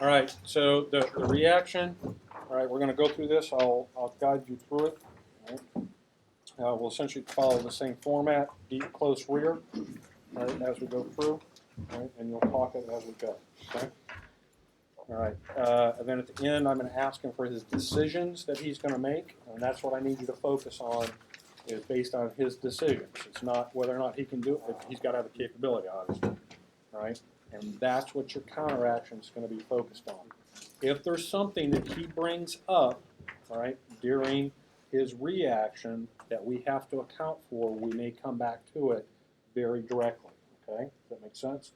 All right, so the reaction, all right, we're going to go through this. I'll guide you through it. All right. We'll essentially follow the same format, deep, close, rear, right, as we go through, right, and you'll talk it as we go, okay? All right, and then at the end, I'm going to ask him for his decisions that he's going to make, and that's what I need you to focus on, is based on his decisions. It's not whether or not he can do it, he's got to have the capability, obviously, all right? And that's what your counteraction is going to be focused on. If there's something that he brings up, all right, during his reaction that we have to account for, we may come back to it very directly. Okay, does that make sense?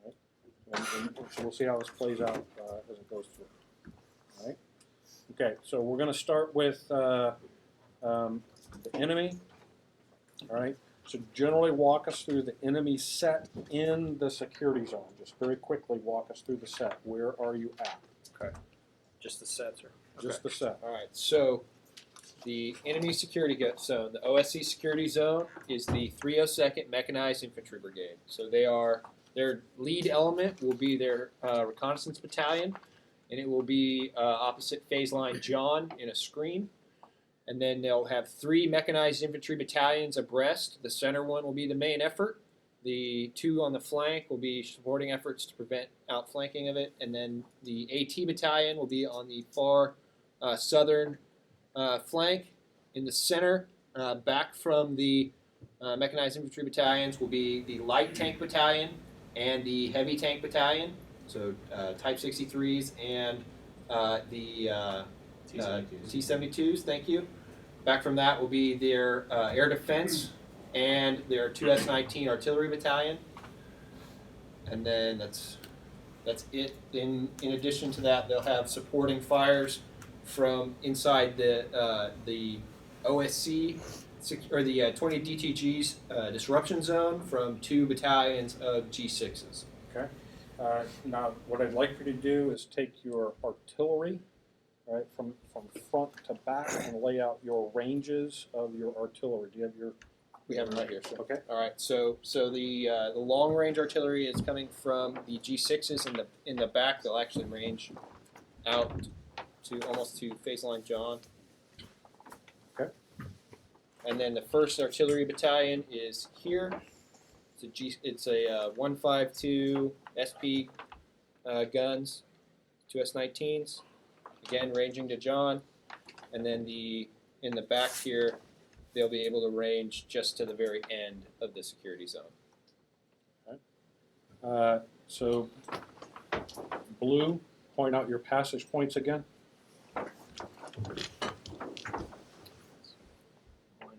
All right. And so we'll see how this plays out as it goes through. All right. Okay, so we're going to start with the enemy. All right. So generally walk us through the enemy set in the security zone. Just very quickly walk us through the set. Where are you at? Okay. Just the sets, sir. Just the set. All right. So the enemy security zone, the OSC security zone, is the 302nd Mechanized Infantry Brigade. So their lead element will be their reconnaissance battalion, and it will be opposite phase line John in a screen. And then they'll have 3 mechanized infantry battalions abreast. The center one will be the main effort. The 2 on the flank will be supporting efforts to prevent outflanking of it. And then the AT battalion will be on the far southern flank. In the center, back from the mechanized infantry battalions, will be the light tank battalion and the heavy tank battalion. So Type 63s and the T-72s, thank you. Back from that will be their air defense and their 2 S-19 artillery battalion. And then that's it. In addition to that, they'll have supporting fires from inside the OSC or the 20 DTG's disruption zone from 2 battalions of G6s. Okay. Now, what I'd like for you to do is take your artillery, right, from front to back, and lay out your ranges of your artillery. Do you have your? We have it right here. So. Okay. All right. So the long range artillery is coming from the G6s in the back. They'll actually range out to almost to phase line John. Okay. And then the first artillery battalion is here. It's a 152 SP guns, 2 S-19s. Again, ranging to John, and then in the back here, they'll be able to range just to the very end of the security zone. Okay. So, blue, point out your passage points again.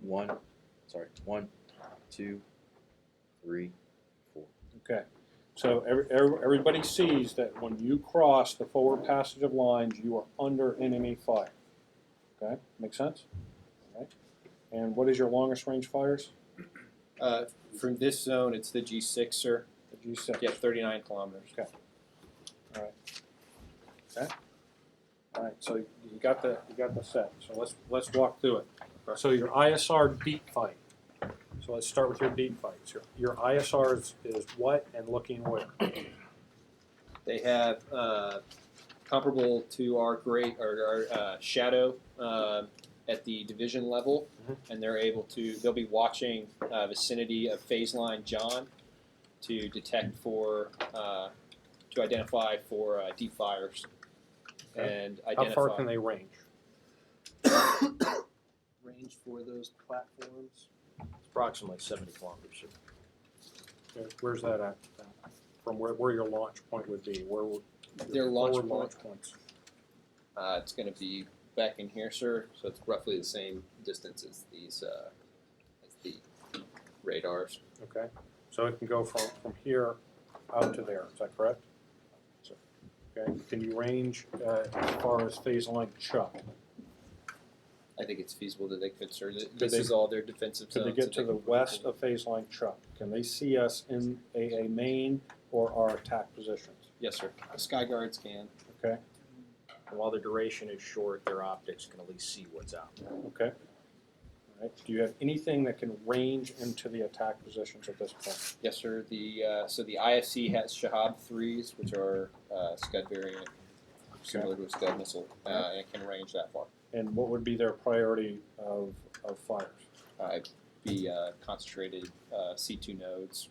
1, 2, 3, 4. Okay. So everybody sees that when you cross the forward passage of lines, you are under enemy fire. Okay, make sense? All right. And what is your longest range fires? From this zone, it's the G6er. The G6. Yeah, 39 kilometers. Okay. All right. Okay. All right. So you got the set. So let's walk through it. So your ISR deep fight. So let's start with your deep fights. Your ISR is what and looking where? They have comparable to our shadow at the division level, and they'll be watching vicinity of phase line John to detect for to identify for deep fires. Okay. And identify. How far can they range? Range for those platforms? Approximately 70 kilometers. Okay. Where's that at? From where your launch point would be? Where would their launch points? It's going to be back in here, sir. So it's roughly the same distance as these as the radars. Okay. So it can go from here out to there. Is that correct? Okay. Can you range as far as phase line Chuck? I think it's feasible that they could, sir. This is all their defensive zones. Could they get to the west of phase line Chuck? Can they see us in a main or our attack positions? Yes, sir. The Sky Guards can. Okay. And while the duration is short, their optics can at least see what's out. Okay. All Right? Do you have anything that can range into the attack positions at this point? Yes, sir. So the IFC has Shahab 3s, which are Scud variant, similar to a Scud missile, and it can range that far. And what would be their priority of fires? Be concentrated C2 nodes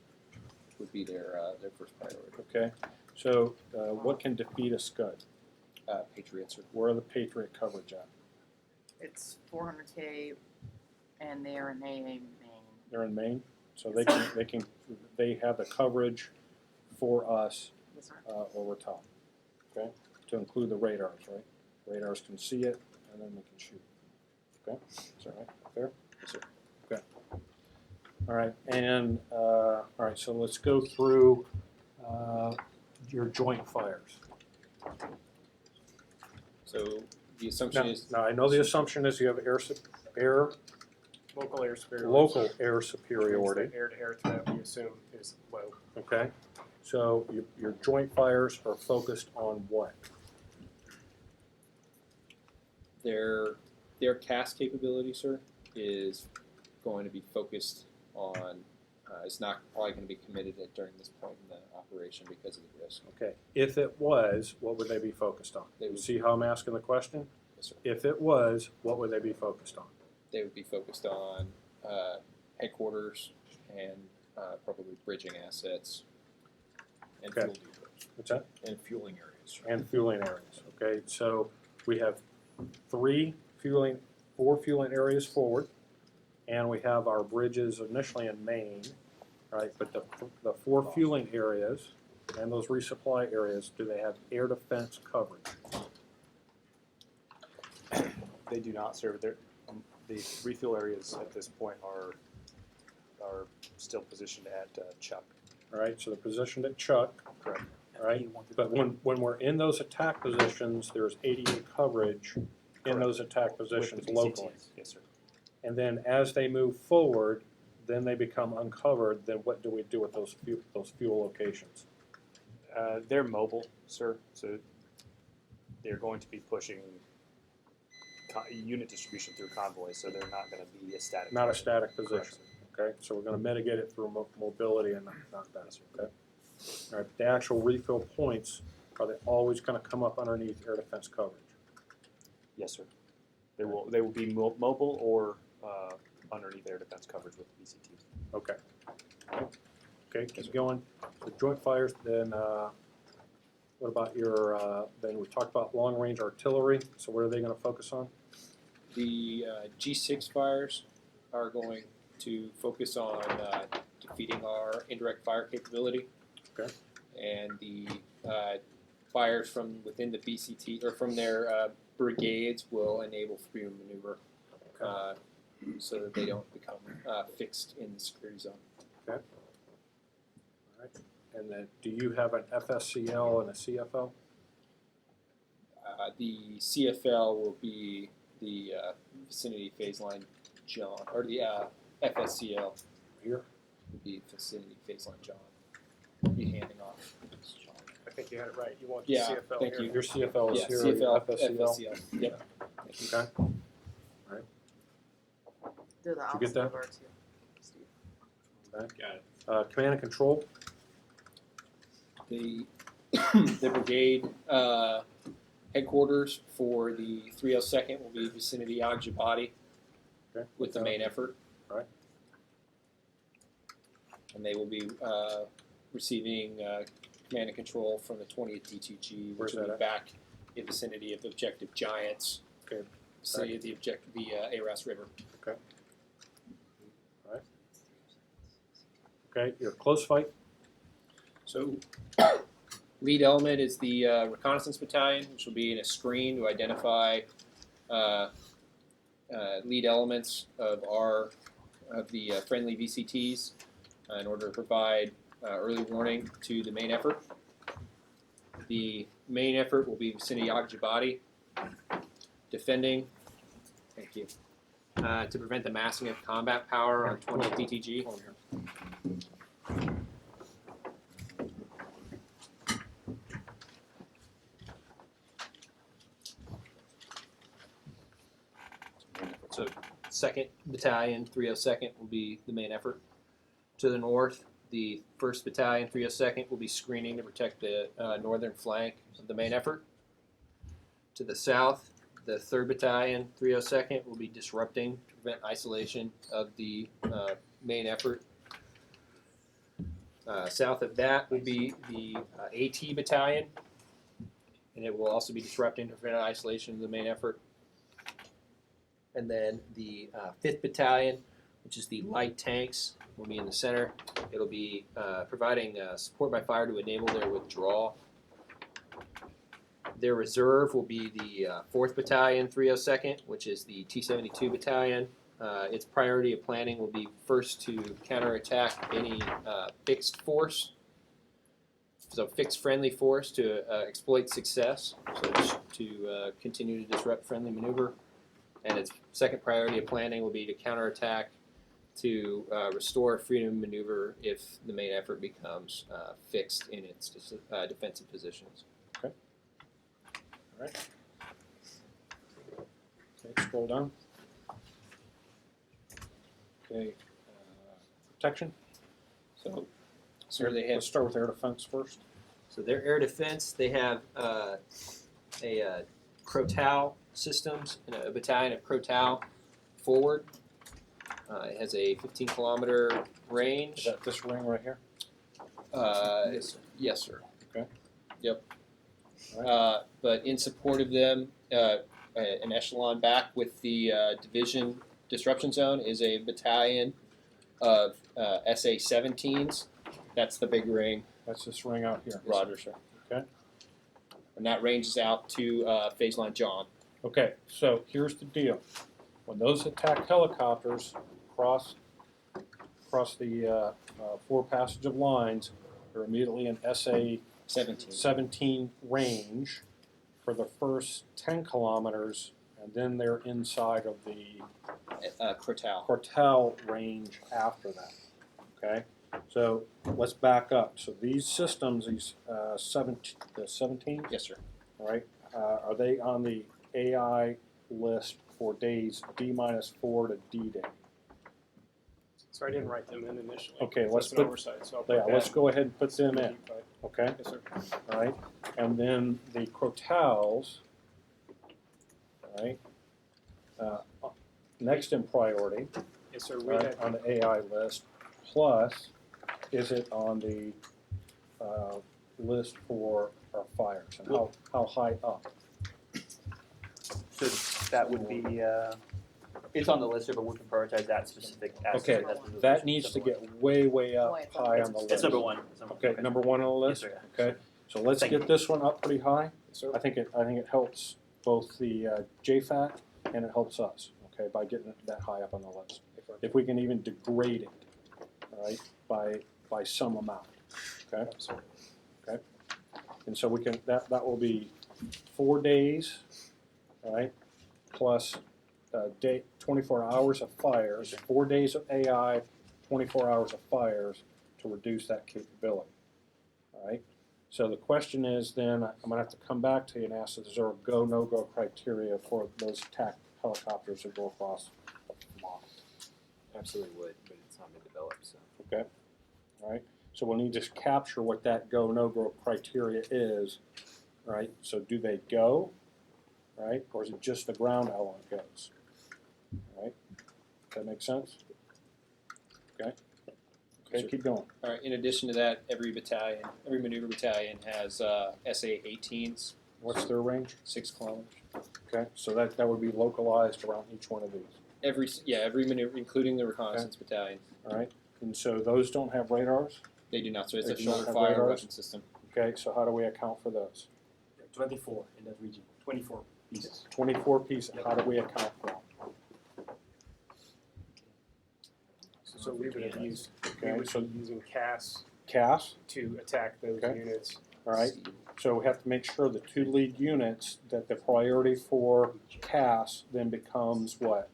would be their first priority. Okay, so what can defeat a Scud? Patriots are Where are the Patriot coverage at? It's 400K, and they're in AA Maine. They're in Maine, so they have the coverage for us Yes, sir. over top. Okay, to include the radars, right? Radars can see it, and then they can shoot. Okay, is that right? Fair? Yes, sir. Okay. All right, and all right. So let's go through your joint fires. So the assumption is Now I know the assumption is you have Local air superiority. local air superiority. The air-to-air threat we assume is low. Okay, so your joint fires are focused on what? their cast capability, sir, is going to be focused on. It's not probably going to be committed at during this point in the operation because of the risk. Okay, if it was, what would they be focused on? They You would- see how I'm asking the question? Yes, sir. If it was, what would they be focused on? They would be focused on headquarters and probably bridging assets and Okay. fuel depots. What's that? And fueling areas. And fueling areas. Okay, so we have four fueling areas forward, and we have our bridges initially in Maine, right? But the four fueling areas and those resupply areas, do they have air defense coverage? They do not serve their the refuel areas at this point are still positioned at Chuck. All right, so they're positioned at Chuck, Correct. all right? But when we're in those attack positions, there's ADA coverage in Correct. those attack With positions the locally. PCTs. Yes, sir. And then as they move forward, then they become uncovered, then what do we do with those fuel locations? They're mobile, sir, so they're going to be pushing unit distribution through convoys, so they're not going to be a static. Not a static Correct, position, sir. okay? So we're gonna mitigate it through mobility and not that, okay? All right, the actual refill points, are they always gonna come up underneath air defense coverage? Yes, sir. They will be mobile or underneath air defense coverage with the PCTs. Okay. Okay, keep going. The joint fires, then what about your, then we talked about long-range artillery, so what are they gonna focus on? The G6 fires are going to focus on defeating our indirect fire capability. Okay. And the fires from within the BCT or from their brigades will enable free maneuver, so that they don't become fixed in the security zone. Okay. All right, and then do you have an FSCL and a CFL? The CFL will be the vicinity phase line John, or the FSCL Here? will be vicinity phase line John. We'll be handing off. John. I think you had it right. You want Yeah, the CFL thank here. you. Your CFL is Yeah, here, CFL, your FSCL? FSCL. Yep. Thank you. Okay, They're the you get opposite that? of our two. Steve. okay. Got it. Command and control, The the brigade headquarters for the 302nd will be vicinity Agjabadi okay. with the main effort. Right. And they will be receiving command and control from the 20th D2G, Where's which will that be at? back in vicinity of Objective Giants. Okay. Vicinity of the Aras River. okay, your close fight, So, lead element is the reconnaissance battalion, which will be in a screen to identify lead elements of the friendly VCTs in order to provide early warning to the main effort. The main effort will be vicinity Agjabadi, defending. Thank you. To prevent the massing of combat power on 20 DTG. hold here. So 2nd Battalion, 302nd will be the main effort. To the north, the 1st Battalion, 302nd will be screening to protect the northern flank of the main effort. To the south, the 3rd Battalion, 302nd will be disrupting to prevent isolation of the main effort. South of that will be the AT Battalion, and it will also be disrupting to prevent isolation of the main effort. And then the 5th Battalion, which is the light tanks, will be in the center. It'll be providing support by fire to enable their withdrawal. Their reserve will be the 4th Battalion, 302nd, which is the T-72 Battalion. Its priority of planning will be first to counterattack any fixed force, so fixed friendly force to exploit success, so to continue to disrupt friendly maneuver. And its second priority of planning will be to counterattack to restore freedom of maneuver if the main effort becomes fixed in its defensive positions. Okay. All right. Okay, scroll down. Okay, protection. So they have. Let's start with air defense first. So their air defense, they have a Crotal systems and a battalion of Crotal forward. It has a 15-kilometer Is range. that this ring right here? Yes, sir. Okay. Yep. All But in support of them, an echelon back with the division disruption zone is a battalion of SA-17s. That's the big ring. That's this ring out here. Roger, sir. Okay. And that ranges out to phase line John. Okay, so here's the deal. When those attack helicopters cross the 4 passage of lines, they're immediately in SA 17 range for the first 10 kilometers, and then they're inside of the Crotal. Quartel range after that. Okay, so let's back up. So these systems, these 17, Yes, sir. all right, are they on the AI list for days D-4 to D-Day? So I didn't write them in initially. Okay, So let's it's an put- oversight, so I'll put Yeah, let's that go ahead and put them in. But- Okay, Yes, sir. all right, and then the Crotals, all right, next in priority, Yes, sir. all We right, had, on the AI list. Plus, is it on the list for our fires, and how high up? So that would be, it's on the list, but we can prioritize that specific aspect. Okay, That's the- that needs to get way up Way high on the list. It's number one. It's number one. Okay, number one on the Yes, list. sir. Okay, so let's Thank get you. this one up pretty high. yes, sir. I think it helps both the JFAT and it helps us. Okay, by getting it that high up on the list. If we can even degrade it, all right, by some amount. Okay, Absolutely. and so we can that will be 4 days, all right, plus 24 hours of fires, 4 days of AI, 24 hours of fires to reduce that capability. All right. So the question is then, I'm going to have to come back to you and ask, is there a go, no-go criteria for those attack helicopters that go across the line? Absolutely would, but it's not been developed, so. Okay. All right. So we'll need to capture what that go, no-go criteria is. Right. So do they go? Right. Or is it just the ground element goes? All right. Does that make sense? Okay. Okay. Keep going. All right. In addition to that, every maneuver battalion has SA-18s, What's their range? 6 kilometers. Okay. So that would be localized around each one of these. Every maneuver, including the reconnaissance battalion. All right. And so those don't have radars. They do not. So it's They a do not shoulder have fire radars? weapon system. Okay. So how do we account for those? 24 in that region, 24 pieces. 24 pieces. How do we account for them? So we would have used, we Okay. would So be using CAS CAS. to attack those Okay. units. All right. So we have to make sure the 2 lead units that the priority for CAS then becomes what?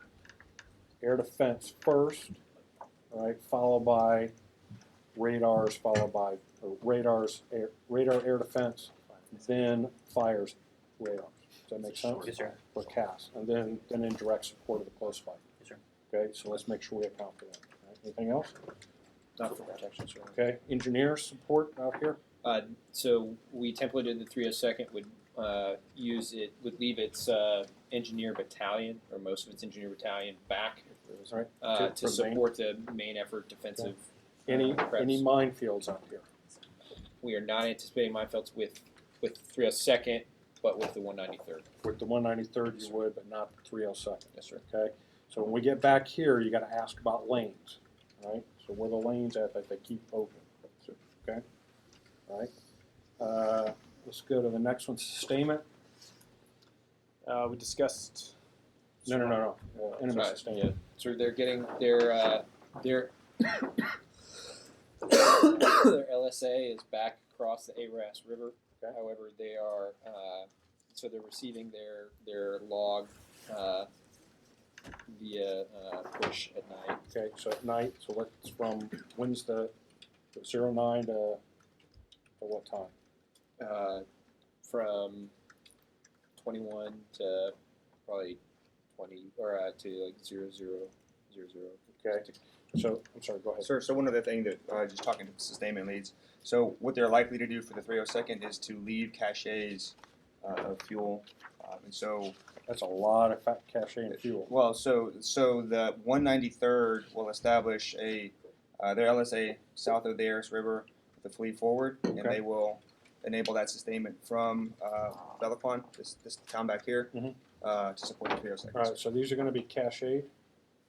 Air defense first, all right, followed by radars, radar air defense, then fires radars. Does that make sense? Yes, sir. For CAS, and then in direct support of the close fight. Yes, sir. Okay, so let's make sure we account for that. All right, anything else? Not for protection, sir. Okay, engineer support out here? So we templated the 302nd would would leave its engineer battalion or most of its engineer battalion back All right. to support the main effort defensive. Any preps. minefields out here? We are not anticipating minefields with 302nd, but with the 193rd. With the 193rd you would, but not the 302nd. Yes, sir. Okay, so when we get back here, you gotta ask about lanes, all right? So where the lanes at that they keep open, okay? All right, let's go to the next one, sustainment. We discussed. No, enemy Right, sustainment. yeah. So they're getting their their LSA is back across the ARAS River. Okay. However, they are so they're receiving their log via push at night. Okay, so at night, so what's from, when's the 09 to what time? From 21 to probably 20 or to like 0000. Okay, so, I'm sorry, go ahead. Sir, so one other thing that just talking to sustainment leads. So what they're likely to do for the 302nd is to leave caches of fuel, and so That's a lot of fat cache and fuel. well, so the 193rd will establish a their LSA south of the Aris River with the fleet forward, and Okay. they will enable that sustainment from Bellicon, this town back here, Mhm. To support the 302nd. All right, so these are gonna be cache,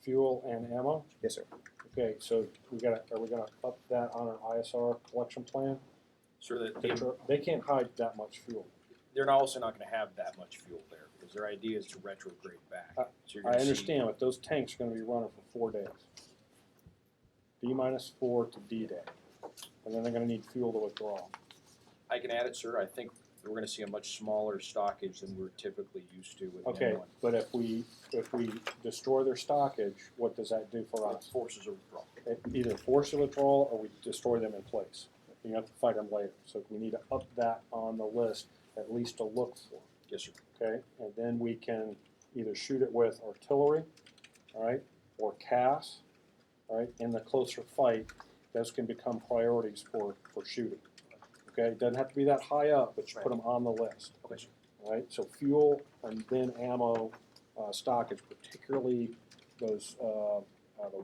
fuel, and ammo? Yes, sir. Okay, so are we gonna up that on our ISR collection plan? Sure, They can't hide that much fuel. they're also not gonna have that much fuel there, because their idea is to retrograde back. So you're I gonna see- understand, but those tanks are gonna be running for 4 days. D-4 to D-Day. And then they're gonna need fuel to withdraw. I can add it, sir, I think we're gonna see a much smaller stockage than we're typically used to with Okay, M1. but if we destroy their stockage, what does that do for It us? forces a withdrawal. It either force a withdrawal or we destroy them in place. You have to fight them later, so we need to up that on the list, at least to look for, Yes, sir. okay? And then we can either shoot it with artillery, all right, or CAS, all right? In the closer fight, those can become priorities for shooting, okay? It doesn't have to be that high up, but you put them on the list. Okay, sir. All right, so fuel and then ammo stockage, particularly those the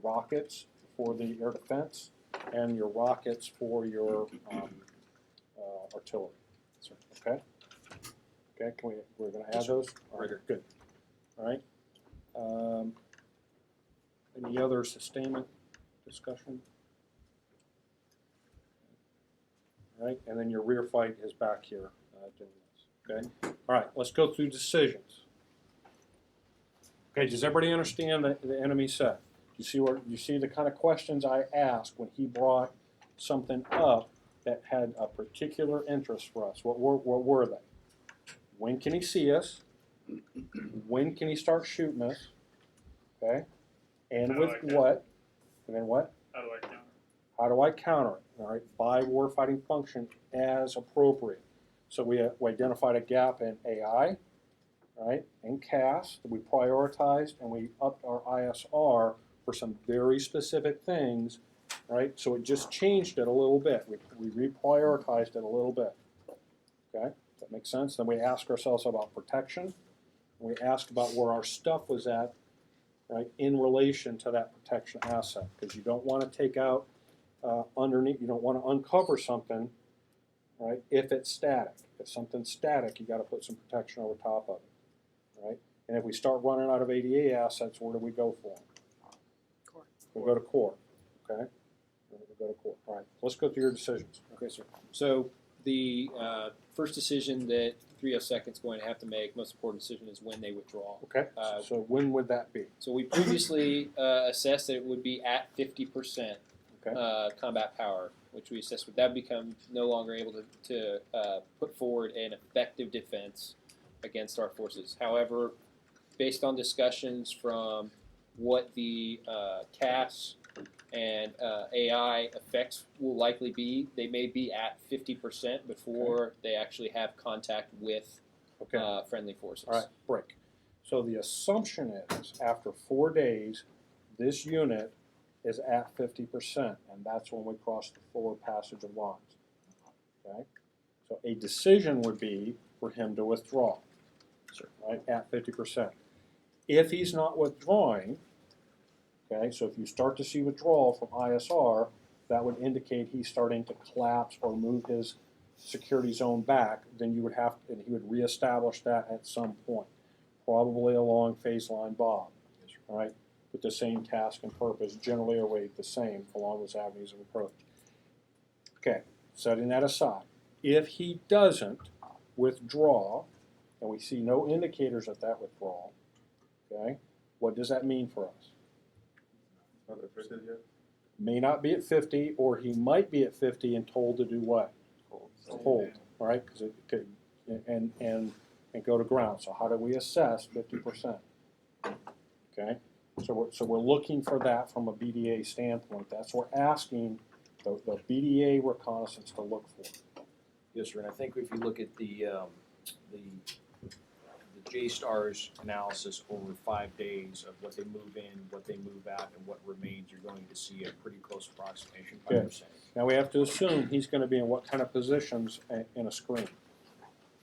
rockets for the air defense and your rockets for your artillery. Okay. Okay. We're going to add Yes, sir. those. All right. Good. All right. Any other sustainment discussion? All right, and then your rear fight is back here doing this. Okay. All right, let's go through decisions. Okay, does everybody understand the enemy set? You see the kind of questions I asked when he brought something up that had a particular interest for us. What were they? When can he see us? When can he start shooting us? Okay, and How with do I counter? what? And then what? How do I counter? How do I counter it? All right, by warfighting function as appropriate. So we identified a gap in AI, right, and CAS that we prioritized, and we upped our ISR for some very specific things, right? So it just changed it a little bit. We reprioritized it a little bit. Okay, does that make sense? Then we ask ourselves about protection. And we ask about where our stuff was at, right, in relation to that protection asset, because you don't want to take out underneath. You don't want to uncover something, right, if it's static. If something's static, you got to put some protection over top of it, right? And if we start running out of ADA assets, where do we go for them? Core. We go to core, okay? We go to core. All right, let's go through your decisions. Okay, sir. So the first decision that 302nd is going to have to make, most important decision, is when they withdraw. Okay, so when would that be? So we previously assessed that it would be at 50% Okay. combat power, which we assessed would that become no longer able to put forward an effective defense against our forces. However, based on discussions from what the CAS and AI effects will likely be, they may be at 50% before they actually have contact with Okay. friendly forces. All right, break. So the assumption is after 4 days, this unit is at 50%, and that's when we cross the forward passage of lines. Okay? So a decision would be for him to withdraw, right, at 50%. If he's not withdrawing, okay, so if you start to see withdrawal from ISR, that would indicate he's starting to collapse or move his security zone back, then you would have, and he would reestablish that at some point, probably along phase line Bob, all right, with the same task and purpose, generally are the same along those avenues of approach. Okay, setting that aside, if he doesn't withdraw, and we see no indicators of that withdrawal, okay, what does that mean for us? Not affected yet? May not be at 50, or he might be at 50 and told to do what? Hold, all right, because it could, and go to ground. So how do we assess 50%? Okay, so we're looking for that from a BDA standpoint. That's what we're asking the BDA reconnaissance to look for. Yes, sir, and I think if you look at the J-STARS analysis over 5 days of what they move in, what they move out, and what remains, you're going to see a pretty close approximation, 5%. Okay. Now we have to assume he's going to be in what kind of positions in a screen?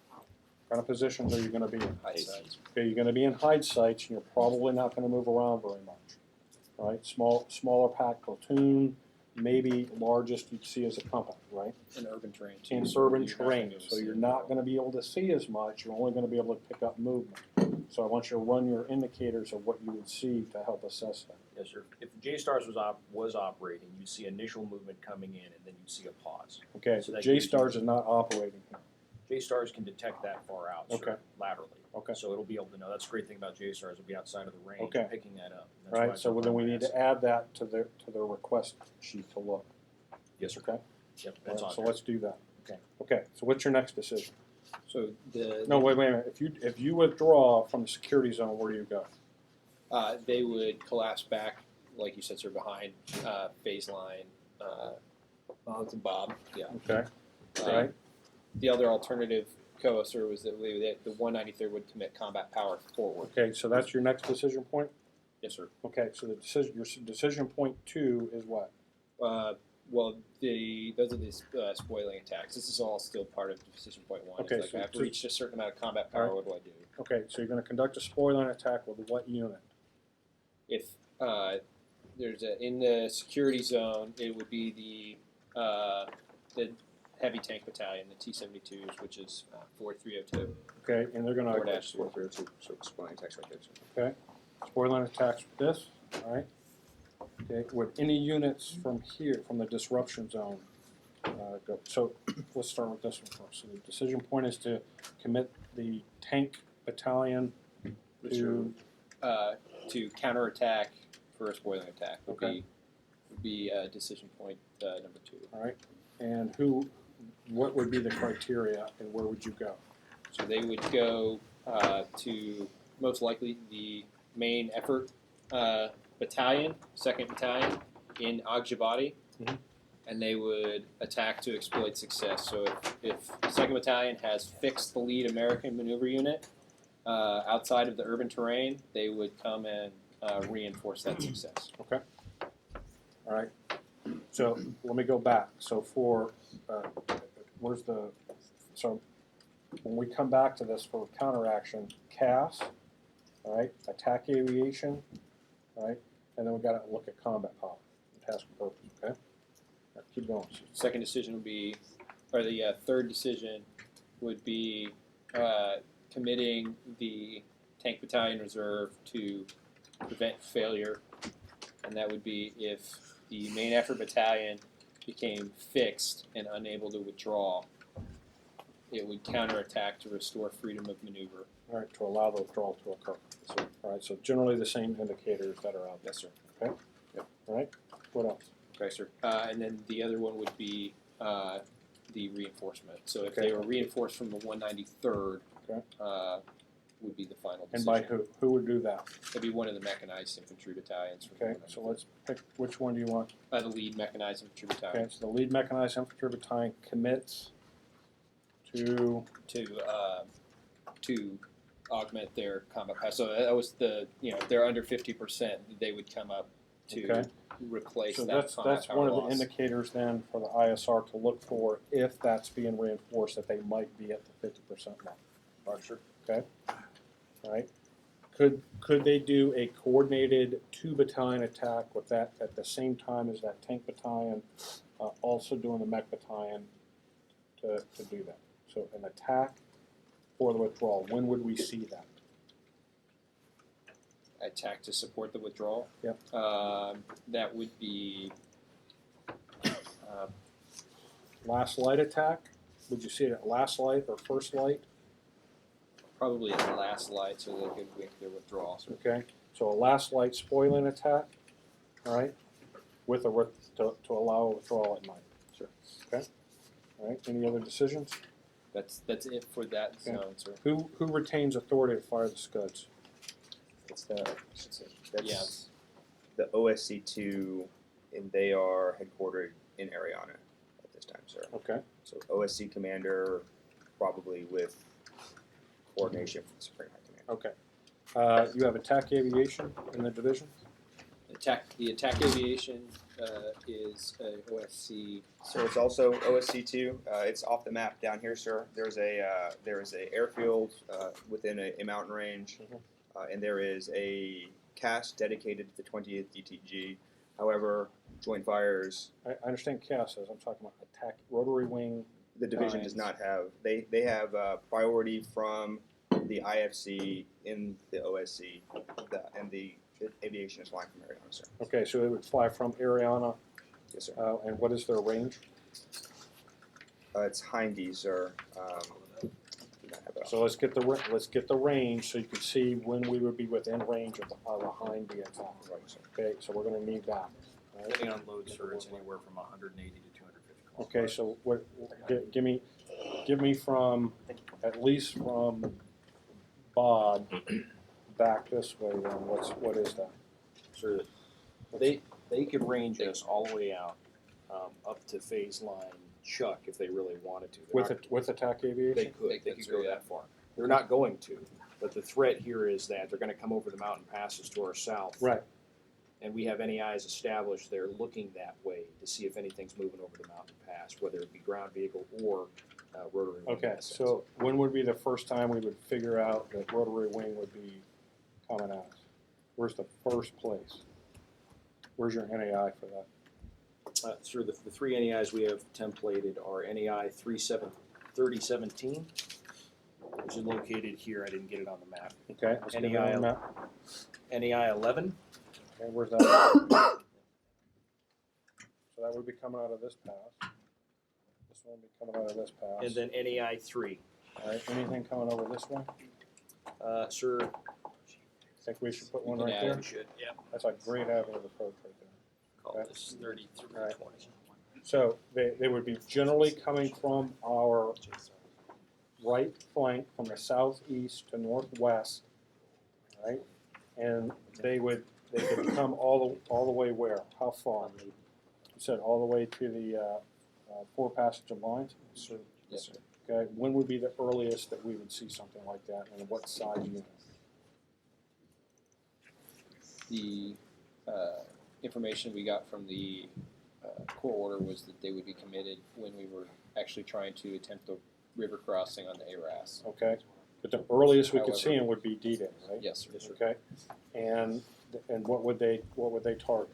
What kind of positions are you going to be in? High sides. Okay, you're going to be in hide sites, and you're probably not going to move around very much. All right, smaller pack platoon, maybe largest you'd see as a company, right? In urban terrain. In urban terrain, so you're not going to be able to see as much. You're only going to be able to pick up movement. So I want you to run your indicators of what you would see to help assess that. Yes, sir. If the J-STARS was operating, you'd see initial movement coming in, and then you'd see a pause. Okay, So that J-STARS is not operating here. J-STARS can detect that far out, sir, Okay. laterally. Okay. So it'll be able to know. That's the great thing about J-STARS. It'll be outside of the range, Okay. picking that up. That's All why right, it's so a then we primary need to asset. add that to their request sheet to look. Yes, sir. Okay. Yep, All that's right, on so there. let's do that. Okay. Okay. So what's your next decision? So the No, wait a minute. If you withdraw from the security zone, where do you go? they would collapse back, like you said, sir, behind phase line. Bob's and Bob. Yeah. Okay. All right. The other alternative, sir, was that the 193rd would commit combat power forward. Okay. So that's your next decision point. Yes, sir. Okay. So the your decision point 2 is what? Well, those are the spoiling attacks. This is all still part of decision point 1. Okay, It's like so- I've so- reached a certain amount of combat power. All right. What do I do? Okay. So you're going to conduct a spoiling attack with what unit? If there's in the security zone, it would be the heavy tank battalion, the T-72s, which is 4302. Okay. And they're going to 4-2. So explaining text right there. okay. Spoiling attacks with this. All right. Okay. With any units from here, from the disruption zone, go. So let's start with this one first. So the decision point is to commit the tank battalion To counterattack for a spoiling attack would Okay. be decision point number 2. All right. And what would be the criteria, and where would you go? So they would go to most likely the main effort battalion, 2nd Battalion in Agjabadi, Mhm. and they would attack to exploit success. So if 2nd Battalion has fixed the lead American maneuver unit outside of the urban terrain, they would come and reinforce that success. Okay. All right. So let me go back. So for so when we come back to this for counteraction, CAS, all right, attack aviation, all right, and then we got to look at combat power, task and purpose. Okay. All right, keep going. Second decision would be, or the third decision would be committing the tank battalion reserve to prevent failure, and that would be if the main effort battalion became fixed and unable to withdraw, it would counterattack to restore freedom of maneuver. All right, to allow the withdrawal to occur. So, all right, so generally the same indicators that are out there. Yes, sir. Okay. Yep. All right. What else? Okay, sir. And then the other one would be the reinforcement. So if Okay. they were reinforced from the 193rd, Okay. Would be the final And decision. by who? Who would do that? It'd be one of the mechanized infantry battalions. From Okay. So let's pick which one do you want? the lead mechanized infantry Okay. battalion So the lead mechanized infantry battalion commits to. to augment their combat power. So that was they're under 50%. They would come up to Okay. replace So that that's combat that's power one of loss. the indicators then for the ISR to look for if that's being reinforced, that they might be at the 50% mark. Roger. Okay, right? Could they do a coordinated 2-battalion attack with that at the same time as that tank battalion, also doing the mech battalion to do that? So an attack for the withdrawal. When would we see that? Attack to support the withdrawal. Yep. That would be Last light attack? Would you see it at last light or first light? probably at last light, so they could make their withdrawal. Okay, so a last light spoiling attack, all right, with to allow a withdrawal at night. Sure. Okay, all right. Any other decisions? That's it for that Okay. zone, sir. Who retains authority to fire the scuds? It's the, that's Yes. the OSC2, and they are headquartered in Ariana at this time, sir. Okay, So OSC commander, probably with coordination from the Supreme High Command. okay. You have attack aviation in the division. The attack aviation is OSC. So it's also OSC2. It's off the map down here, sir. There is a airfield within a mountain range, and there is a cast dedicated to the 20th DTG. However, Joint Fires, I understand chaos says. I'm talking about attack rotary wing. the division does not have. They have priority from the IFC in the OSC, and the aviation is flying from Ariana, sir. Okay, so it would fly from Ariana, Yes, sir. and what is their range? It's Hindies, sir. Do not have it. So let's get the range so you can see when we would be within range of behind the attack. Okay, so we're going to need that. all right? Depending on load, sir, it's anywhere from 180 to 250 kilometers. Okay, so what? Give me from at least from Bod back this way. Then what is that? Sir, they could range us all the way out up to phase line Chuck if they really wanted to. They're With attack not- aviation? they could go that far. They're not going to, but the threat here is that they're going to come over the mountain passes to our south. Right. And we have NEIs established there looking that way to see if anything's moving over the mountain pass, whether it be ground vehicle or rotary wing Okay, assets. so when would be the first time we would figure out that rotary wing would be coming at us? Where's the first place? Where's your NAI for that? Sir, the three NEIs we have templated are NEI 3017, which is located here. I didn't get it on the map. Okay, let's get it on the map. NEI 11, Okay, where's that? So that would be coming out of this pass. This one would be coming out of this pass. and then NEI 3. All right, anything coming over this way? Sir, Think we should put You one can right add there? it. should, yep. That's a great avenue of approach right there. Call Okay. this 3320. All right. So they would be generally coming from our right flank from the southeast to northwest, right? And they could come all the way where? How far? You said all the way to the 4 passenger lines? Yes, sir. Okay, when would be the earliest that we would see something like that, and what size unit? The information we got from the court order was that they would be committed when we were actually trying to attempt the river crossing on the ARAS. Okay, but the earliest we could see However- them would be D-Day, right? Yes, sir. Okay, and what would they target?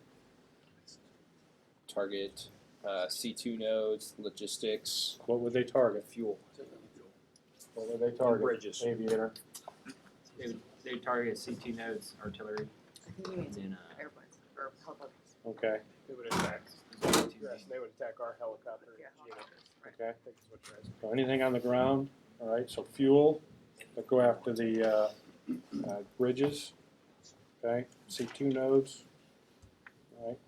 Target C2 nodes, logistics, What would they target? Fuel. What would they target? Bridges. Aviator. They target C2 nodes, artillery, I think you mean and airplanes or helicopters. Okay, They would attack. Yes, they would attack our helicopter Yeah, unit. helicopters, right. okay. I think is what you're asking. So anything on the ground, all right, so fuel, they'll go after the bridges, okay, C2 nodes, all right,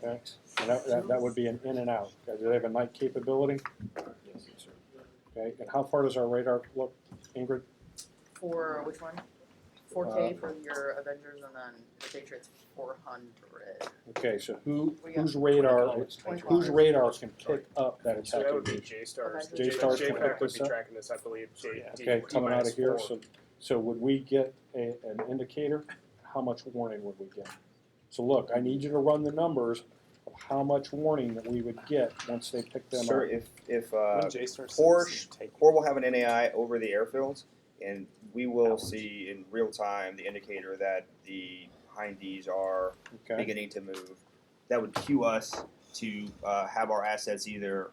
okay. And that would be an in and out. Okay, do they have a night capability? Yes, sir. Okay, and how far does our radar look, Ingrid? For which one? 4K for your Avengers, and then the Patriots 400. Okay, so whose 20 radar, kilometers. whose radar can pick up that So attack that would be aviation? J-Stars. Okay. J-Stars can JPAC pick would this be up? tracking this, I believe. Okay, coming out of here, -4. so would we get an indicator? How much warning would we get? So look, I need you to run the numbers of how much warning that we would get once they pick them Sir, up. if When Jay starts Porsche taking- will have an NAI over the airfields, and we will see in real time the indicator that the hindies are Okay, beginning to move. That would cue us to have our assets either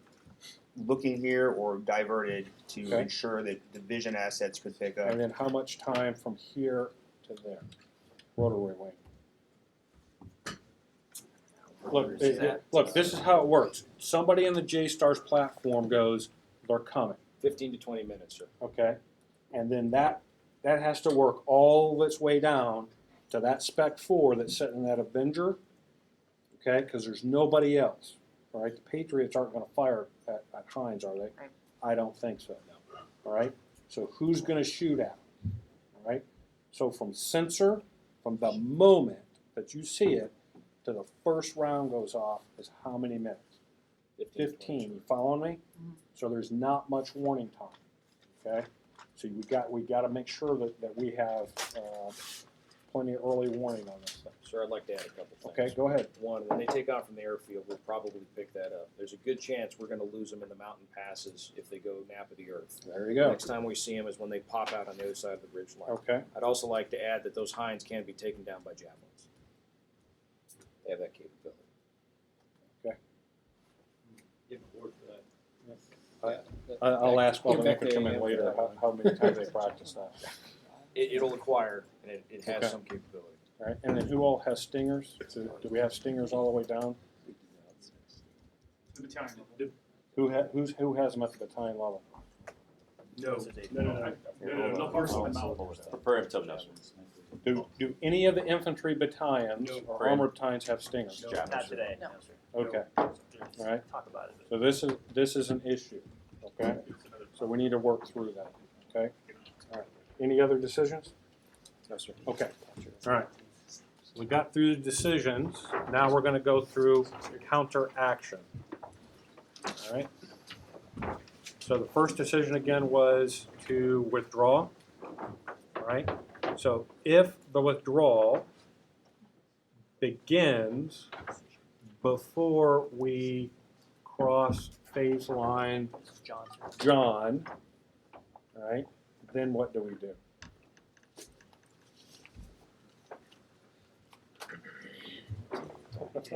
looking here or diverted to Okay. ensure that the vision assets could pick up. and then how much time from here to there? Rotary wing. Look, look, this is how it works. Somebody in the JSTARS platform goes, they're coming, 15 to 20 minutes, sir. okay? And then that has to work all its way down to that Spec 4 that's sitting in that Avenger, okay? Because there's nobody else, all right? The Patriots aren't going to fire at Heinz, are they? Right. I don't think so, no. All right? So who's going to shoot at them, all right? So from sensor, from the moment that you see it to the first round goes off is how many minutes? 15. You following me? So there's not much warning time. Okay? So we got to make sure that we have plenty of early warning on this thing. Sir, I'd like to add a couple things. Okay, go ahead. One, when they take off from the airfield, we'll probably pick that up. There's a good chance we're going to lose them in the mountain passes if they go nap of the earth. There you go. Next time we see them is when they pop out on the other side of the ridge line. Okay. I'd also like to add that those hinds can be taken down by javelins. They have that capability. I'll ask Get Bubba back Nick to come there, in yeah. later how many times they practice that. It'll acquire, and it has Okay. some capability. All right. And then who all has stingers? Do we have stingers all the way down? The battalion Who has them at the battalion level? No, no parcel in the mountain. Do any of the infantry battalions No. or armored battalions have stingers? Not today. No. Okay. Right. Talk about it. So this is an issue. Okay. So we need to work through that. Okay. All right. Any other decisions? No, sir. Okay. All right. We got through the decisions. Now we're going to go through counteraction. All right. So the first decision again was to withdraw. All right. So if the withdrawal begins before we cross phase line John, all right, then what do we do?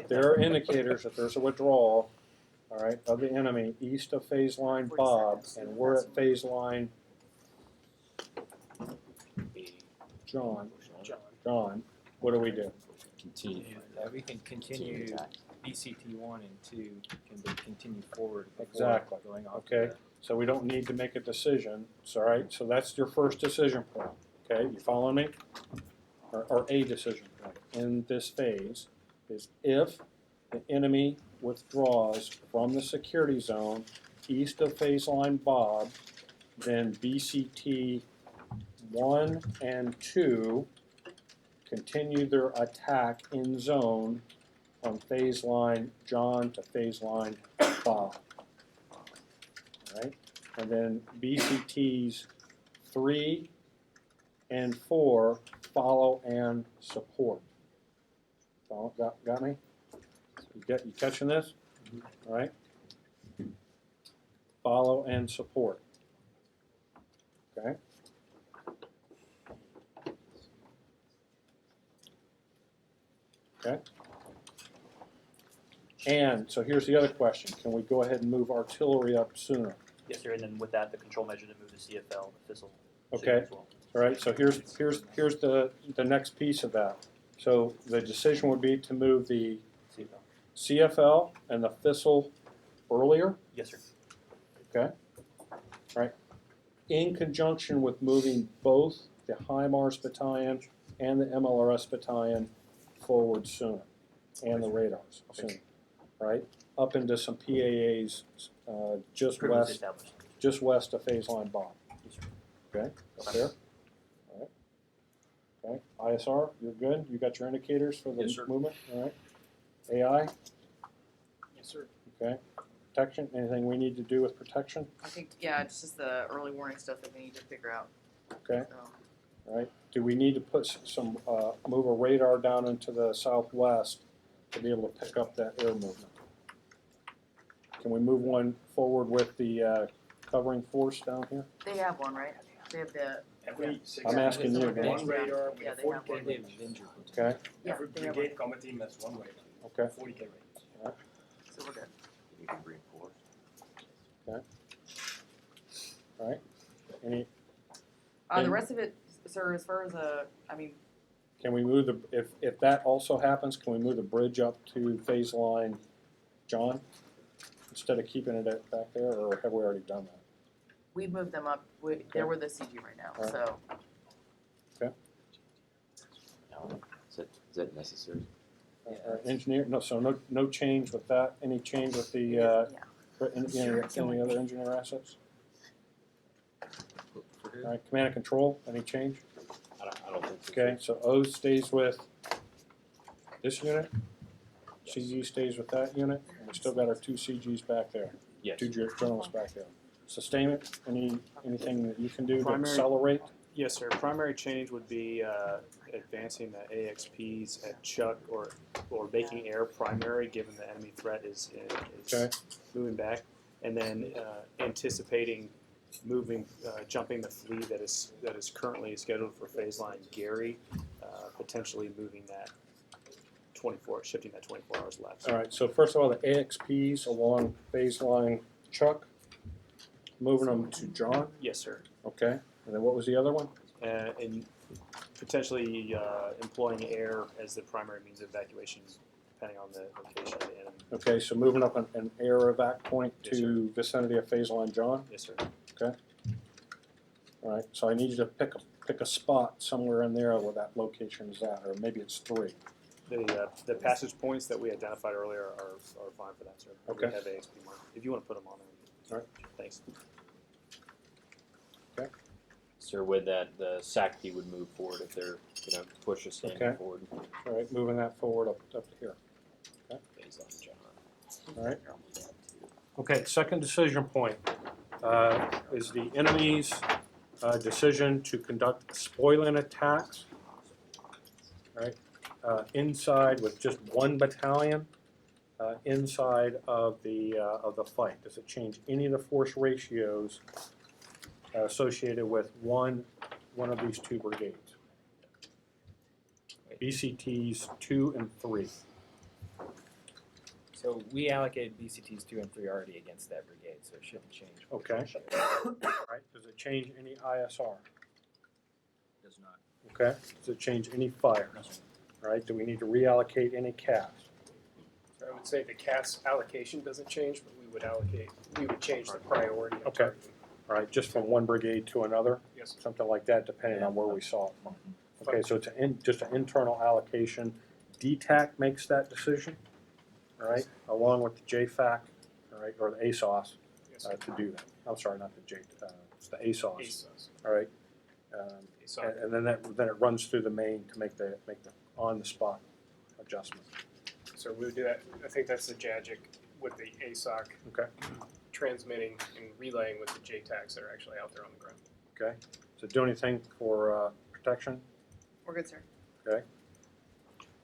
There are indicators that there's a withdrawal, all right, of the enemy east of phase line 40 Bob, seconds. and we're at phase line John. What do we do? We can continue BCT 1 and 2 can continue forward before Exactly. going off. Okay. So we don't need to make a decision. It's all right. So that's your first decision point. Okay, you following me? Or a decision point in this phase is if the enemy withdraws from the security zone east of phase line Bob, then BCT 1 and 2 continue their attack in zone from phase line John to phase line Bob. All right, and then BCTs 3 and 4 follow and support. Got me? You catching this? All right. Follow and support. Okay. Okay. And so here's the other question. Can we go ahead and move artillery up sooner? Yes, sir, and then with that, the control measure to move the CFL, the FISL. Okay. as well. All right, so here's the next piece of that. So the decision would be to move the CFL. CFL and the FISL earlier, Yes, sir. okay? All right, in conjunction with moving both the HIMARS battalion and the MLRS battalion forward sooner, and the radars sooner, right? Up into some PAAs just Privilege west established. of phase line Bob. Yes, sir. Okay, fair? All right. Okay, ISR, you're good? You got your indicators for the Yes, sir. movement? All right. AI, Yes, sir. okay. Protection, anything we need to do with protection? I think, yeah, it's just the early warning stuff that we need to figure out. Okay. So, right? Do we need to put some, move a radar down into the southwest to be able to pick up that air movement? Can we move one forward with the covering force down here? They have one, right? They have the, Every I'm asking you again. one radar with Yeah, a they have 40K one. range. Okay, yeah, Every they have one, brigade combat team has one radar, okay, 40K range. so we're good. You can reinforce. all right. Any, The And- rest of it, sir, as far as I mean, can we move if that also happens, can we move the bridge up to phase line John? Instead of keeping it back there, or have we already done that? we've moved them up, they're with the CG right now, Alright. so. Is that necessary? Engineer, no, so no change with that, any change with the, Yeah. any other engineer assets? All right, command and control, any change? I don't think so. Okay, so O stays with this unit, CG stays with that unit, and we still got our two CGs back there, Yes. two journalists back there. Sustainment, anything that you can do to Primary- accelerate? Yes, sir. Primary change would be advancing the AXPs at Chuck or making air primary, given the enemy threat is Okay. moving back, and then anticipating moving, jumping the fleet that is currently scheduled for phase line Gary, potentially moving that 24, shifting that 24 hours left. All right, so first of all, the AXPs along phase line Chuck, moving them to John, Yes, sir. okay? And then what was the other one? And potentially employing air as the primary means of evacuation, depending on the location of the enemy. Okay, so moving up an air evac point Yes, to vicinity of phase line John, Yes, sir. all right? So I need you to pick a spot somewhere in there where that location is at, or maybe it's 3. The passage points that we identified earlier are fine for that, sir. Okay. We have AXP marked. If you want to put them on there. All right. Thanks. Sir, with that, the SACP would move forward if they're gonna push a standing Okay. forward. All right, moving that forward up to here. Based on John. All right. Okay, second decision point is the enemy's decision to conduct spoiling attacks. All right, inside with just one battalion inside of the fight. Does it change any of the force ratios associated with one of these two brigades? BCTs 2 and 3. So we allocated BCTs 2 and 3 already against that brigade, so it shouldn't change. Okay. All right. Does it change any ISR? Does not. Okay. Does it change any fire? All right. Do we need to reallocate any cast? So I would say the CAS allocation doesn't change, but we would change the priority of Okay. targeting. All right, just from one brigade to another, Yes. something like that, depending on where we saw it from. Okay, so it's just an internal allocation. DTAC makes that decision, all right, along with the JFAC, all right, or the ASOS Yes. to do that. I'm sorry, not the it's the ASOS, ASOS. all right. ASOS. And then it runs through the main to make the on the spot adjustment. So we would do that. I think that's the JAGIC with the ASOC Okay, transmitting and relaying with the JTACs that are actually out there on the ground. okay. So do anything for protection? We're good, sir.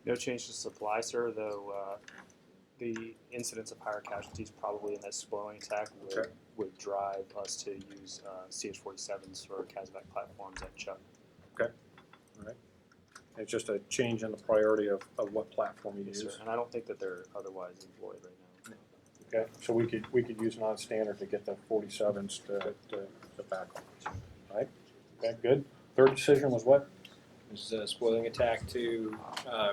No change to supply, sir, though the incidence of higher casualties probably in that spoiling attack Okay. would drive us to use CH-47s for CASVAC platforms at Chuck. It's just a change in the priority of what platform you Yes, use. sir. And I don't think that they're otherwise employed right now. Okay, so we could use non-standard to get the 47s to back on. Right? Okay, good. Third decision was what? This is a spoiling attack to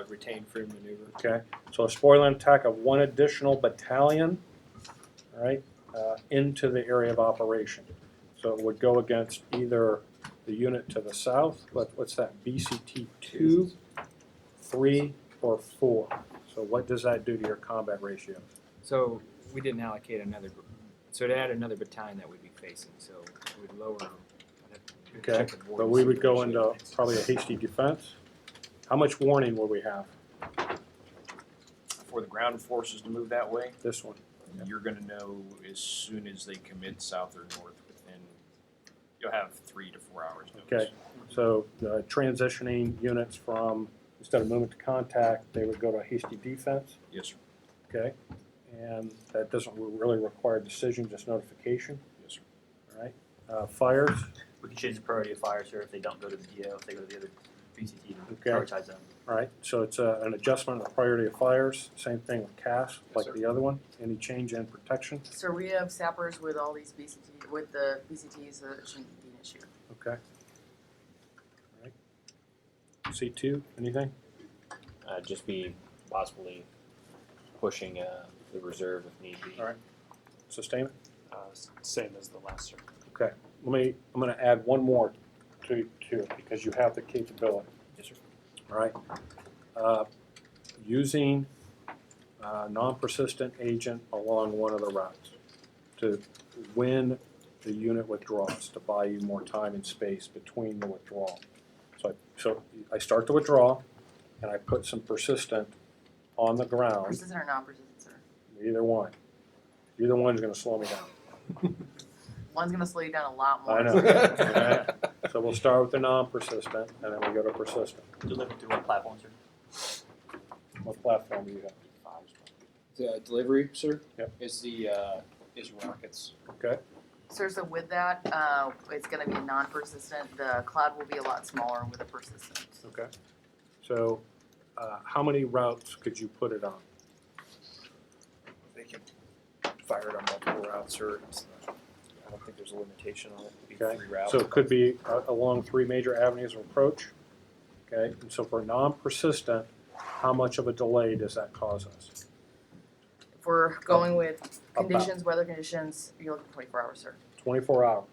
retain free maneuver. Okay, so a spoiling attack of one additional battalion, all right, into the area of operation. So it would go against either the unit to the south, what's that, BCT 2, 3, or 4. So what does that do to your combat ratio? So we didn't allocate another, so to add another battalion that we'd be facing, so it would lower. I'd have to Okay, check the board but and we see would what go it into should. probably a hasty defense. How much warning will we have? For the ground forces to move that way, This one. you're gonna know as soon as they commit south or north within, you'll have 3 to 4 hours notice. Okay, So transitioning units from, instead of movement to contact, they would go to a hasty defense, Yes, sir. okay? And that doesn't really require decision, just notification, Yes, sir. all right? Fires, We can change the priority of fire, sir, if they don't go to the DO, if they go to the other BCT, Okay. prioritize them. all right? So it's an adjustment of the priority of fires, same thing with CAS, like sir. the other one. Any change in protection, So we have sappers with all these BCT, with the BCTs, so it shouldn't be an issue. okay? All right. C2, anything? Just be possibly pushing the reserve if need be. All right. Sustainment? Same as the last, sir. Okay, I'm gonna add one more to it, because you have the capability. Yes, sir. All right. Using a non-persistent agent along one of the routes to when the unit withdraws, to buy you more time and space between the withdrawal. So I start the withdrawal, and I put some persistent on the ground, Persistent or non-persistent, sir? either one. Either one's gonna slow me down. One's gonna slow you down a lot more. I know. Okay. So we'll start with the non-persistent, and then we go to persistent. Delivered through what platform, sir? What platform do you have? The delivery, sir, Yep. is rockets. Okay, Sir, so with that, it's gonna be non-persistent, the cloud will be a lot smaller with a persistent. okay. So, how many routes could you put it on? They can fire it on multiple routes, or I don't think there's a limitation on it. It'd be Okay. 3 routes. So it could be along 3 major avenues of approach. Okay, and so for non-persistent, how much of a delay does that cause us? If we're going with About conditions, weather conditions, you're looking 24 hours, sir. 24 hours.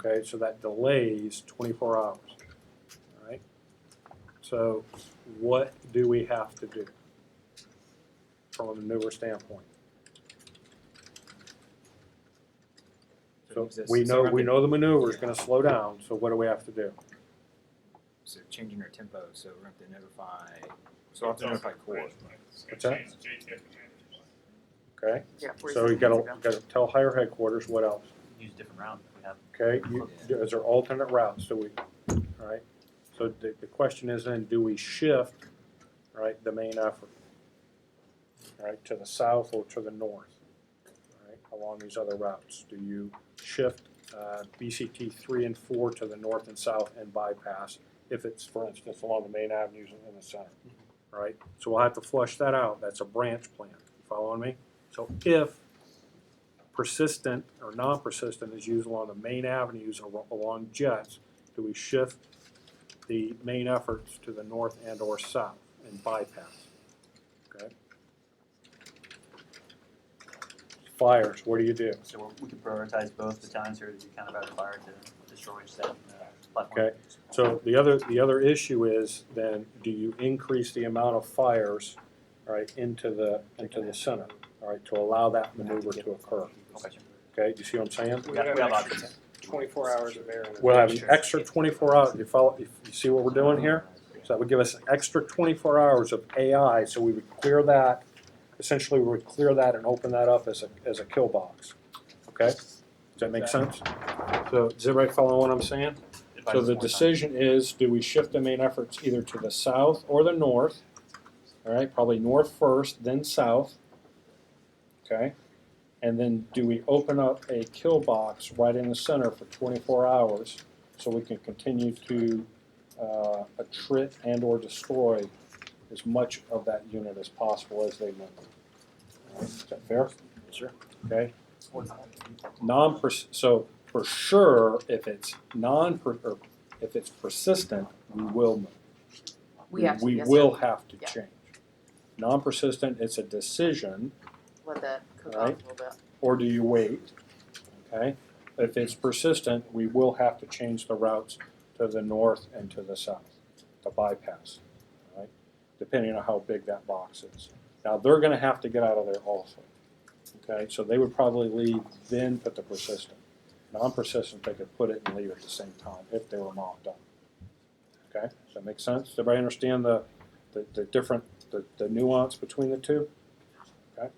Okay, so that delays 24 hours. All right. So what do we have to do from a maneuver standpoint? So we know the maneuver is going to slow down. So what do we have to do? So changing our tempo, so we're going to have to notify. So I'll have to notify core. What's that? Okay. Yeah, So you 47 got minutes ago. to tell higher headquarters what else. Use different route if we have. Okay. Is there alternate routes? Do we? All right. So the question is then, do we shift, right, the main effort, all right, to the south or to the north, all right, along these other routes? Do you shift BCT 3 and 4 to the north and south and bypass if it's, for instance, along the main avenues in the center, all right? So we'll have to flush that out. That's a branch plan. You following me? So if persistent or non-persistent is used along the main avenues or along jets, do we shift the main efforts to the north and or south and bypass? Okay. Fires, what do you do? So we can prioritize both battalions here to do kind of rapid fire to destroy that platform. Okay. So the other issue is then, do you increase the amount of fires, all right, into the center, all right, to allow that maneuver to occur? Okay, sure. Okay, do you see what I'm saying? We We have have an options. extra 24 hours of air. in the We'll have an picture. extra 24 hours. You see what we're doing here? So that would give us an extra 24 hours of AI. So we would clear that. Essentially, we would clear that and open that up as a kill box. Okay? Does that make sense? So does everybody follow what I'm saying? So the decision is, do we shift the main efforts either to the south or the north? All right, probably north first, then south. Okay? And then do we open up a kill box right in the center for 24 hours so we can continue to attrit and or destroy as much of that unit as possible as they move? All right, is that fair? Yes, sir. Okay? So for sure, if it's if it's persistent, we will move. We have to, We yes, will sir. have to Yeah. change. Non-persistent, it's a decision. Let that cook Right. off a little bit. Or do you wait? Okay? If it's persistent, we will have to change the routes to the north and to the south to bypass, all right? Depending on how big that box is. Now, they're gonna have to get out of there also, okay? So they would probably leave, then put the persistent. Non-persistent, they could put it and leave at the same time if they were mocked up. Okay? Does that make sense? Does everybody understand the different, the nuance between the two? Okay?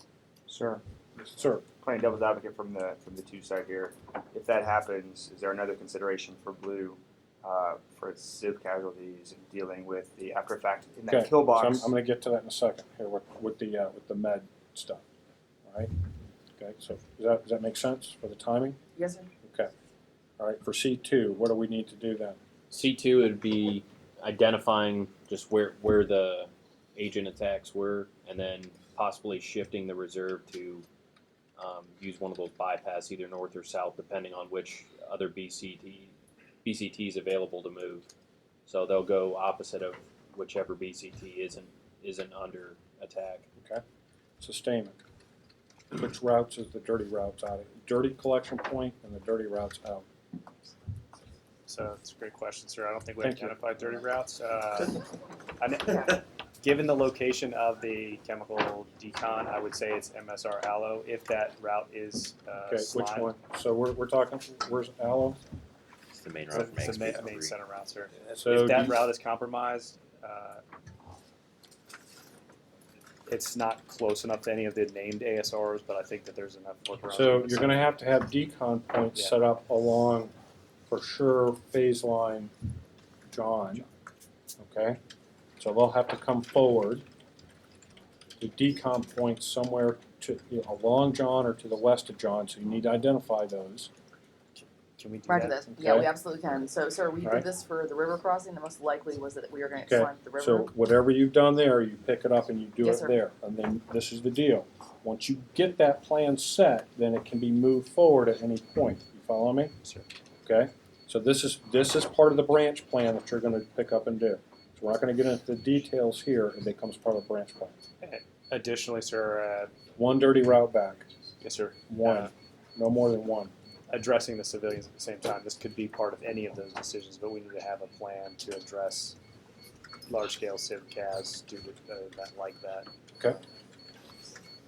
Sir, Sir? playing devil's advocate from the two side here, if that happens, is there another consideration for blue for civ casualties and dealing with the after effect in that Okay, kill so box. I'm going to get to that in a second here with the med stuff. All right. Okay. So does that make sense for the timing? Yes, sir. Okay. All right. For C2, what do we need to do then? C2 would be identifying just where the agent attacks were, and then possibly shifting the reserve to use one of those bypass, either north or south, depending on which other BCT is available to move. So they'll go opposite of whichever BCT isn't under attack. Okay. Sustainment. Which routes is the dirty routes out? Dirty collection point and the dirty routes out. So it's a great question, sir. I don't think we Thank you. identified dirty routes. Given the location of the chemical decon, I would say it's MSR Aloe. If that route is Okay. slime, Which one? So we're talking. Where's Aloe? It's the main It's route from the AMSP main 3. center route, sir. So If that do you- route is compromised, it's not close enough to any of the named ASRs, but I think that there's enough workarounds. So you're going to have decon points Yeah. set up along, for sure, phase line John. Okay? So they'll have to come forward. The decon points somewhere along John or to the west of John, so you need to identify those. Can we do Roger that? this. Yeah, Okay. we absolutely can. So, sir, we Alright. did this for the river crossing. The most likely was that we were going to Okay. slime the river. So whatever you've done there, you pick it up and you do Yes, it sir. there. And then this is the deal. Once you get that plan set, then it can be moved forward at any point. You follow me? Sure. Okay? So this is part of the branch plan that you're going to pick up and do. So we're not going to get into the details here. It becomes part of the branch plan. Additionally, sir, One dirty route back. yes, sir. One. No more than one. Addressing the civilians at the same time. This could be part of any of those decisions, but we need to have a plan to address large-scale civ cas due to an event like that. Okay?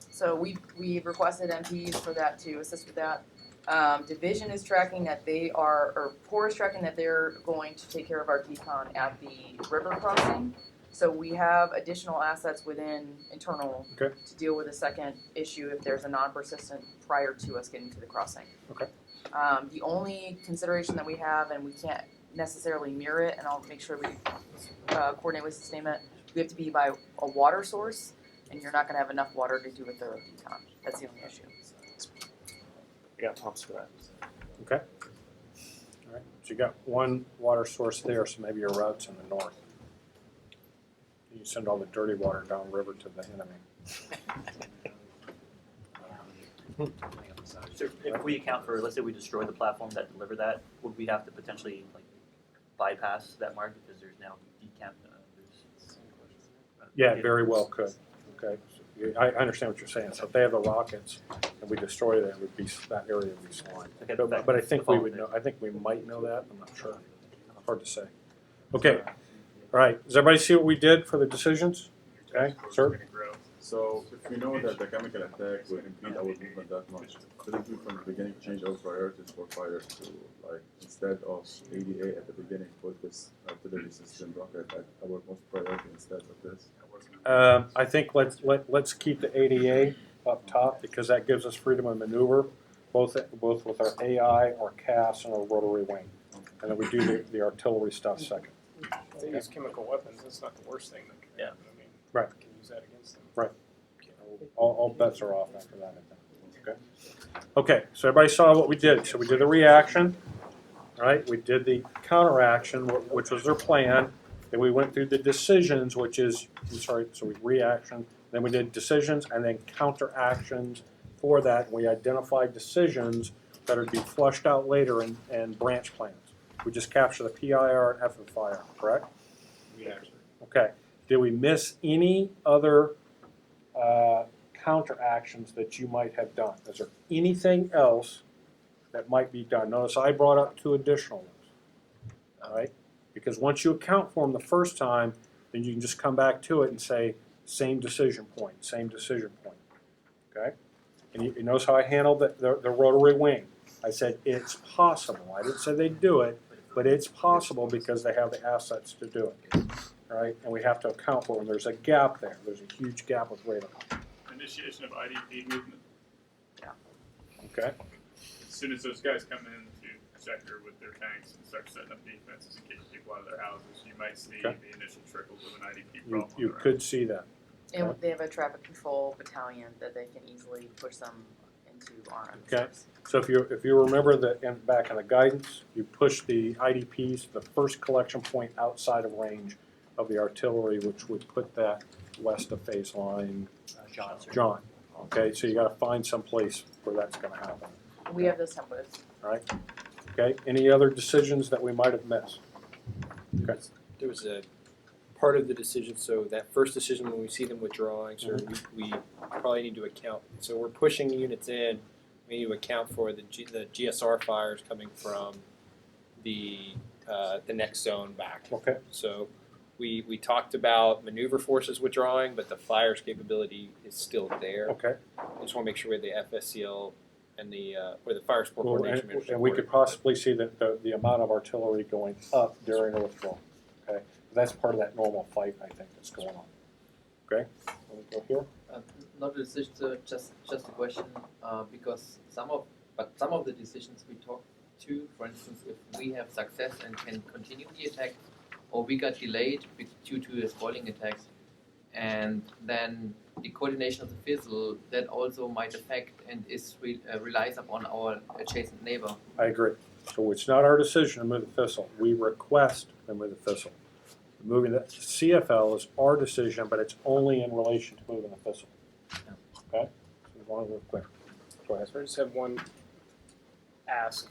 So we requested MPs for that to assist with that. Division is tracking that POR is tracking that they're going to take care of our decon at the river crossing. So we have additional assets within internal Okay. to deal with a second issue if there's a non-persistent prior to us getting to the crossing. Okay. The only consideration that we have, and we can't necessarily mirror it, and I'll make sure we coordinate with sustainment, we have to be by a water source, and you're not going to have enough water to do a thorough decon. That's the only issue. We got pumps for that. Okay? All right. So you got one water source there, so maybe your route's in the north. You send all the dirty water downriver to the enemy. So if we account for, let's say we destroy the platform that delivered that, would we have to potentially like bypass that mark because there's now decamp? Yeah, very well could. Okay, so I understand what you're saying. So if they have the rockets and we destroy them, that area would be slime. Okay, But I think we would know. I think we might know that. I'm not sure. Hard to say. Okay. All right. Does everybody see what we did for the decisions? Okay, sir. So if we know that the chemical attack will impede our movement that much, couldn't we from the beginning change our priorities for fighters to, like, instead of ADA at the beginning, put this artillery system rocket at our most priority instead of this? I think let's keep the ADA up top because that gives us freedom of maneuver, both with our AI, our CAS, and our rotary wing, and then we do the artillery stuff second. If they use chemical weapons, that's not the worst thing that can Yeah. happen. I mean, Right. we can use that against them. Right. All bets are off after that, I think. Okay. Okay, so everybody saw what we did. So we did the reaction, right? We did the counteraction, which was their plan. Then we went through the decisions, so we reaction. Then we did decisions and then counteractions for that. We identified decisions that would be flushed out later in branch plans. We just capture the PIR and FFIR, correct? Yeah. Okay. Did we miss any other counteractions that you might have done? Is there anything else that might be done? Notice I brought up 2 additional ones. All right? Because once you account for them the first time, then you can just come back to it and say, same decision point, same decision point. Okay? And you notice how I handled the rotary wing. I said it's possible. I didn't say they'd do it, but it's possible because they have the assets to do it. All right? And we have to account for them. There's a gap there. There's a huge gap with radar. Initiation of IDP movement. Okay? As soon as those guys come in to sector with their tanks and start setting up defenses and kicking people out of their houses, you might see Okay. the initial trickles of an IDP You, problem. on you their could see that. And they have a traffic control battalion that they can easily push them into RM. Okay. So if you remember that back in the guidance, you push the IDPs to the first collection point outside of range of the artillery, which would put that west of phase line. John, sir. John. Okay, so you got to find some place where that's going to happen. We have those templates. All right. Okay. Any other decisions that we might have missed? Okay. There was a part of the decision, so that first decision when we see them withdrawing, so we probably need to account. So we're pushing units in. We need to account for the GSR fires coming from the next zone back. Okay. So we talked about maneuver forces withdrawing, but the fires capability is still there. Okay. I just want to make sure we have the FSCL and the or the fire support Well, coordination. and we could possibly see that the amount of artillery going up during a withdrawal. Okay. That's part of that normal fight, I think, that's going on. Okay. Let me go here. Not a decision, sir, just a question, because some of the decisions we talked to, for instance, if we have success and can continue the attack, or we got delayed due to a spoiling attack, and then the coordination of the fizzle, that also might affect and relies upon our adjacent neighbor. I agree. So it's not our decision to move the thistle. We request to move the thistle. Moving the CFL is our decision, but it's only in relation to moving the thistle. Okay? So we want to work clear. Go ahead. So I just have one ask.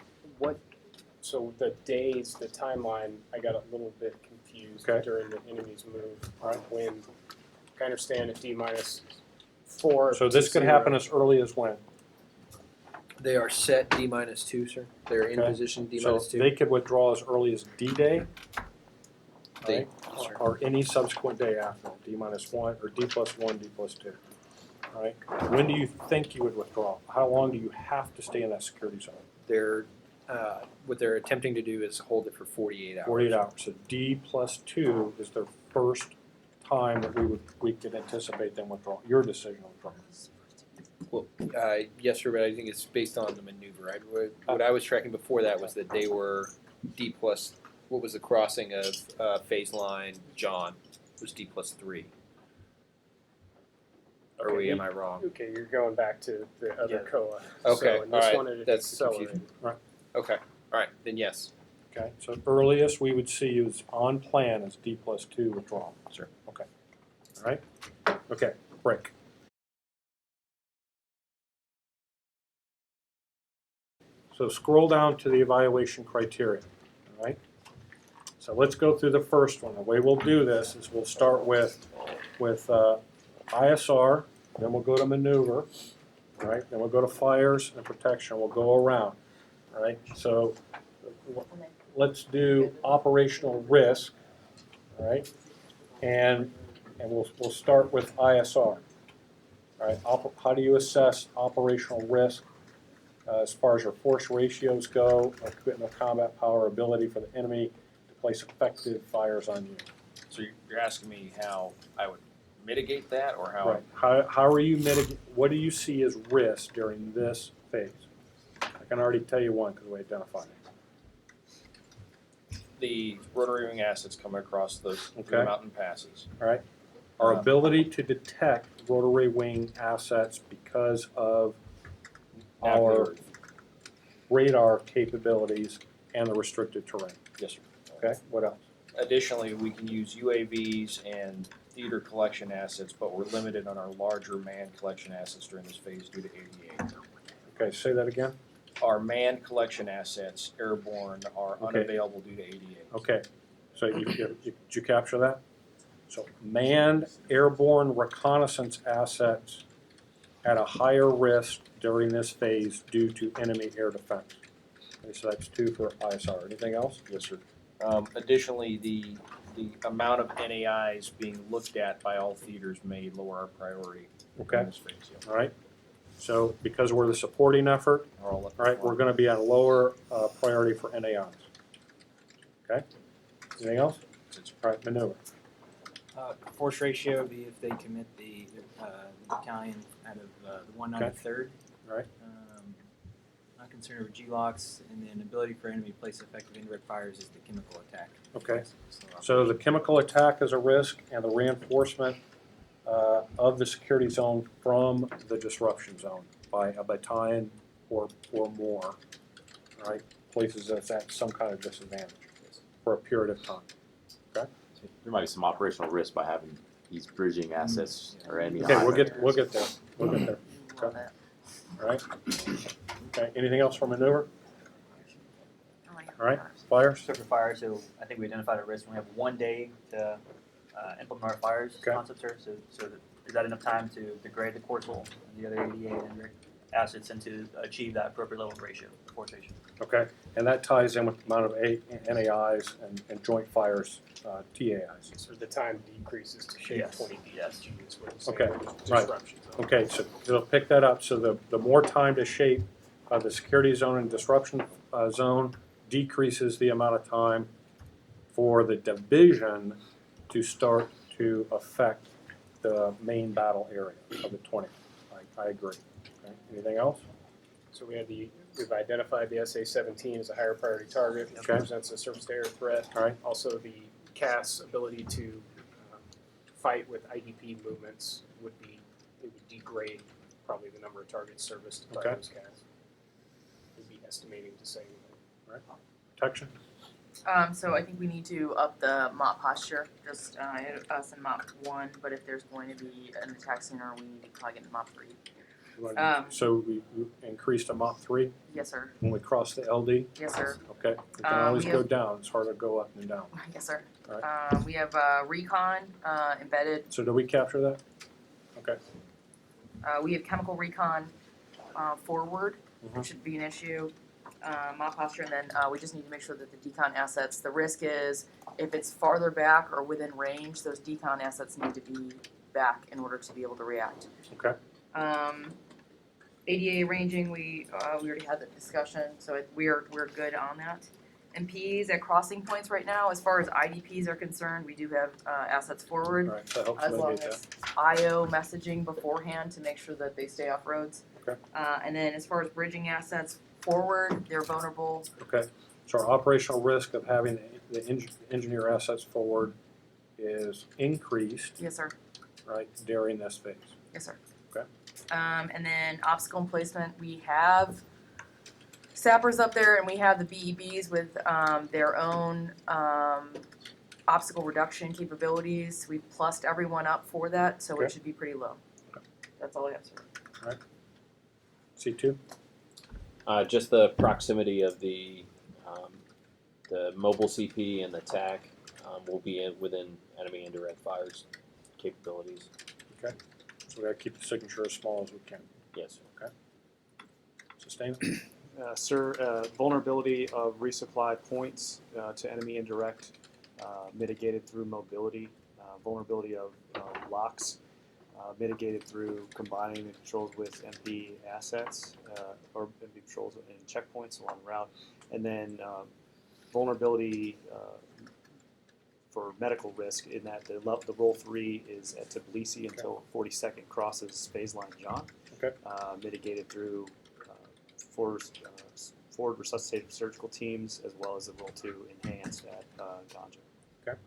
So the days, the timeline, I got a little bit confused Okay. during the enemy's move. When I understand at D-4. So this could happen as early as when? They are set D-2, sir. They're in Okay. position So D-2. they could withdraw as early as D-Day, They- right? Or any subsequent day after, D-1 or D+1, D+2. All right? When do you think you would withdraw? How long do you have to stay in that security zone? They're what they're attempting to do is hold it for 48 hours. 48 hours. So D+2 is their first time that we could anticipate them withdraw. Your decision on withdrawal. Well, yes, sir, but I think it's based on the maneuver. What I was tracking before that was that they were D+. What was the crossing of phase line John was D+3. Or am I wrong? Okay, you're going back to the other Yeah. COA. Okay, So in this all right, one it that's accelerated. confusing. Right. Okay, all right, then yes. Okay. So earliest we would see is on plan as D+2 withdrawal. Sure. Okay. All right. Okay. Break. So scroll down to the evaluation criteria. All right. So let's go through the first one. The way we'll do this is we'll start with ISR, then we'll go to maneuver, all right? Then we'll go to fires and protection. We'll go around, all right? So let's do operational risk, all right? And we'll start with ISR, all right? How do you assess operational risk as far as your force ratios go, equipment, combat power, ability for the enemy to place effective fires on you? So you're asking me how I would mitigate that, or how? Right. How are you mitigate? What do you see as risk during this phase? I can already tell you one because we identified it. The rotary wing assets coming across those Okay. mountain passes. All right. Our ability to detect rotary wing assets because of our radar capabilities and the restricted terrain. Yes, sir. Okay. What else? Additionally, we can use UAVs and theater collection assets, but we're limited on our larger manned collection assets during this phase due to 88. Okay. Say that again. Our manned collection assets, airborne, are Okay. unavailable due to 88. Okay. So did you capture that? So manned airborne reconnaissance assets at a higher risk during this phase due to enemy air defense. Okay, so that's 2 for ISR. Anything else? Yes, sir. Additionally, the amount of NAIs being looked at by all theaters may lower our priority Okay. in this phase. Yeah. All right. So because we're the supporting effort, All right, we're going to be on lower priority for NAIs. Okay. Anything else? All right. Maneuver. Force ratio would be if they commit the battalion out of the one out of third. Right. Not concern over G-locks, and then ability for enemy to place effective indirect fires is the chemical attack. Okay. So the chemical attack is a risk, and the reinforcement of the security zone from the disruption zone by a battalion or more, right, places us at some kind of disadvantage for a period of time. Okay. There might be some operational risk by having these bridging assets or any. Okay, we'll get there. We'll get there. Love Okay. that. All right. Okay. Anything else for maneuver? I like All right. fires. Fires. So for fire, so I think we identified a risk. We have 1 day to implement our fires Okay. concept, sir. So is that enough time to degrade the cortical and the other 88 indirect assets and to achieve that appropriate level of ratio, force ratio? Okay. And that ties in with the amount of NAIs and joint fires, TAIs. So the time decreases to shape Yes. 20 Yes. BHG is what I'm saying. Okay, with right. disruption zone. Okay, so it'll pick that up. So the more time to shape the security zone and disruption zone decreases the amount of time for the division to start to affect the main battle area of the 20. I agree. Okay. Anything else? So we've identified the SA-17 as a higher priority target, which Okay. represents a surface-to-air threat. All right. Also, the CAS ability to fight with IDP movements would degrade probably the number of targets serviced by Okay. those CAS. We'd be estimating to say Protection? So I think we need to up the MOP posture, just us in MOP 1, but if there's going to be an attack sooner, we need to probably get in MOP 3. So we increased to MOP 3 Yes, sir. when we cross the LD? Yes, sir. Okay. It can always we go have- down. It's hard to go up and down. Yes, sir. All right. We have recon embedded. So do we capture that? Okay. We have chemical recon forward, Mhm. which should be an issue. MOP posture, and then we just need to make sure that the decon assets, the risk is if it's farther back or within range, those decon assets need to be back in order to be able to react. Okay. ADA ranging, we already had that discussion, so we're good on that. MPs at crossing points right now, as far as IDPs are concerned, we do have assets forward. All right. That helps As long mitigate as that. IO messaging beforehand to make sure that they stay off roads. Okay. And then as far as bridging assets forward, they're vulnerable. Okay. So our operational risk of having the engineer assets forward is increased, Yes, sir. right, during this phase. Yes, sir. Okay. And then obstacle emplacement, we have sappers up there and we have the BEBs with their own obstacle reduction capabilities. We've plussed everyone up for that, so Okay. it should be pretty low. Okay. That's all I have, sir. C2? Just the proximity of the mobile CP and the TAC will be within enemy indirect fires capabilities. Okay. So we gotta keep the signature as small as we can. Yes. Okay. Sustain. Sir, vulnerability of resupply points to enemy indirect mitigated through mobility. Vulnerability of locks mitigated through combining the controls with MP assets or MP patrols and checkpoints along the route. And then vulnerability for medical risk in that the roll 3 is at Tbilisi until 42nd crosses phase line John. Okay. Mitigated through forward resuscitative surgical teams as well as the roll 2 enhanced at Ganja. Okay.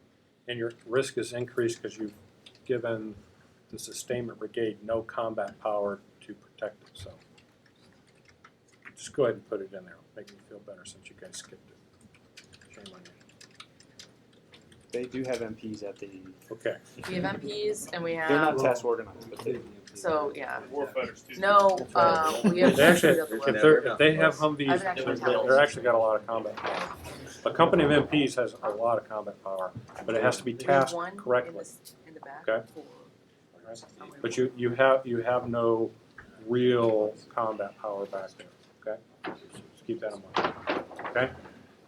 And your risk is increased because you've given the sustainment brigade no combat power to protect it. So just go ahead and put it in there. Make me feel better since you guys skipped it. Shame on you. They do have MPs at the. Okay. We have MPs and we They're not have, task organized, but they. so yeah. Warfighters too. No, we have. They actually, up the if road. they have Humvees, I've actually they're actually got a lot of combat power. A company of MPs has a lot of combat power, but it has to be We have tasked one correctly. in the back. Okay. But you have no real combat power back there. Okay. Just keep that in mind. Okay.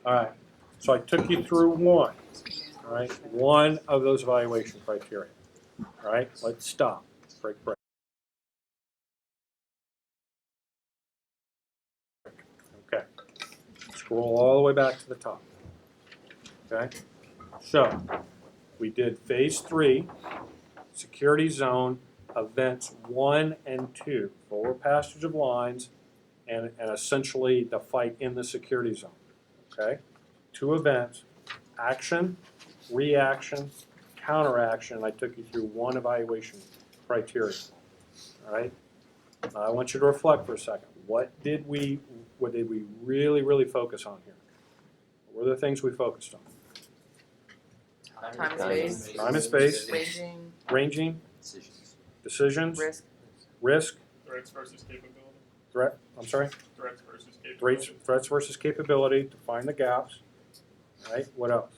All right. So I took you through one. All right. One of those evaluation criteria. All right. Let's stop. Break. Okay. Scroll all the way back to the top. Okay. So we did phase 3. Security zone events 1 and 2, forward passage of lines and essentially the fight in the security zone. Okay? 2 events, action, reaction, counteraction. I took you through 1 evaluation criteria. All right? Now I want you to reflect for a second. What did we really focus on here? What were the things we focused on? Time and space. Time and space, Ranging, ranging, decisions, risk. Threats versus capability. Threats Threats versus capability. threats versus capability to find the gaps. Right? What else?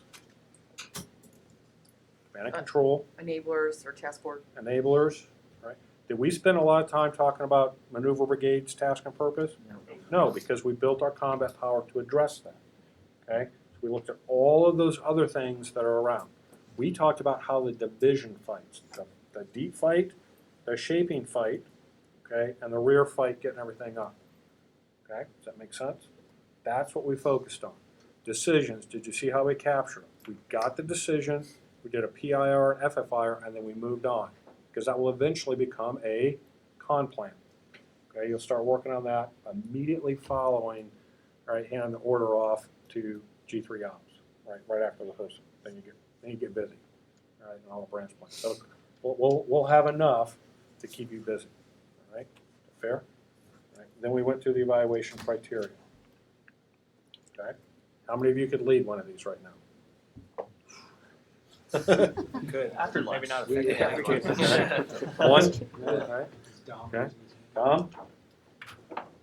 Span of control, Enablers or task force. enablers. Right? Did we spend a lot of time talking about maneuver brigades, task and purpose? No, because we built our combat power to address that. Okay? So we looked at all of those other things that are around. We talked about how the division fights, the deep fight, the shaping fight, okay, and the rear fight, getting everything up. Okay, does that make sense? That's what we focused on. Decisions, did you see how we captured them? We got the decision, we did a PIR and FFIR, and then we moved on, because that will eventually become a con plan. Okay, you'll start working on that immediately following, right, hand the order off to G3 ops, right after the hosting. Then you get busy, right, and all the branch plans. So we'll have enough to keep you busy, all right? Fair? Right. Then we went through the evaluation criteria. Okay, how many of you could lead one of these right now? Good. After lunch. Maybe not Yeah. effective. One. All right. Okay. Tom,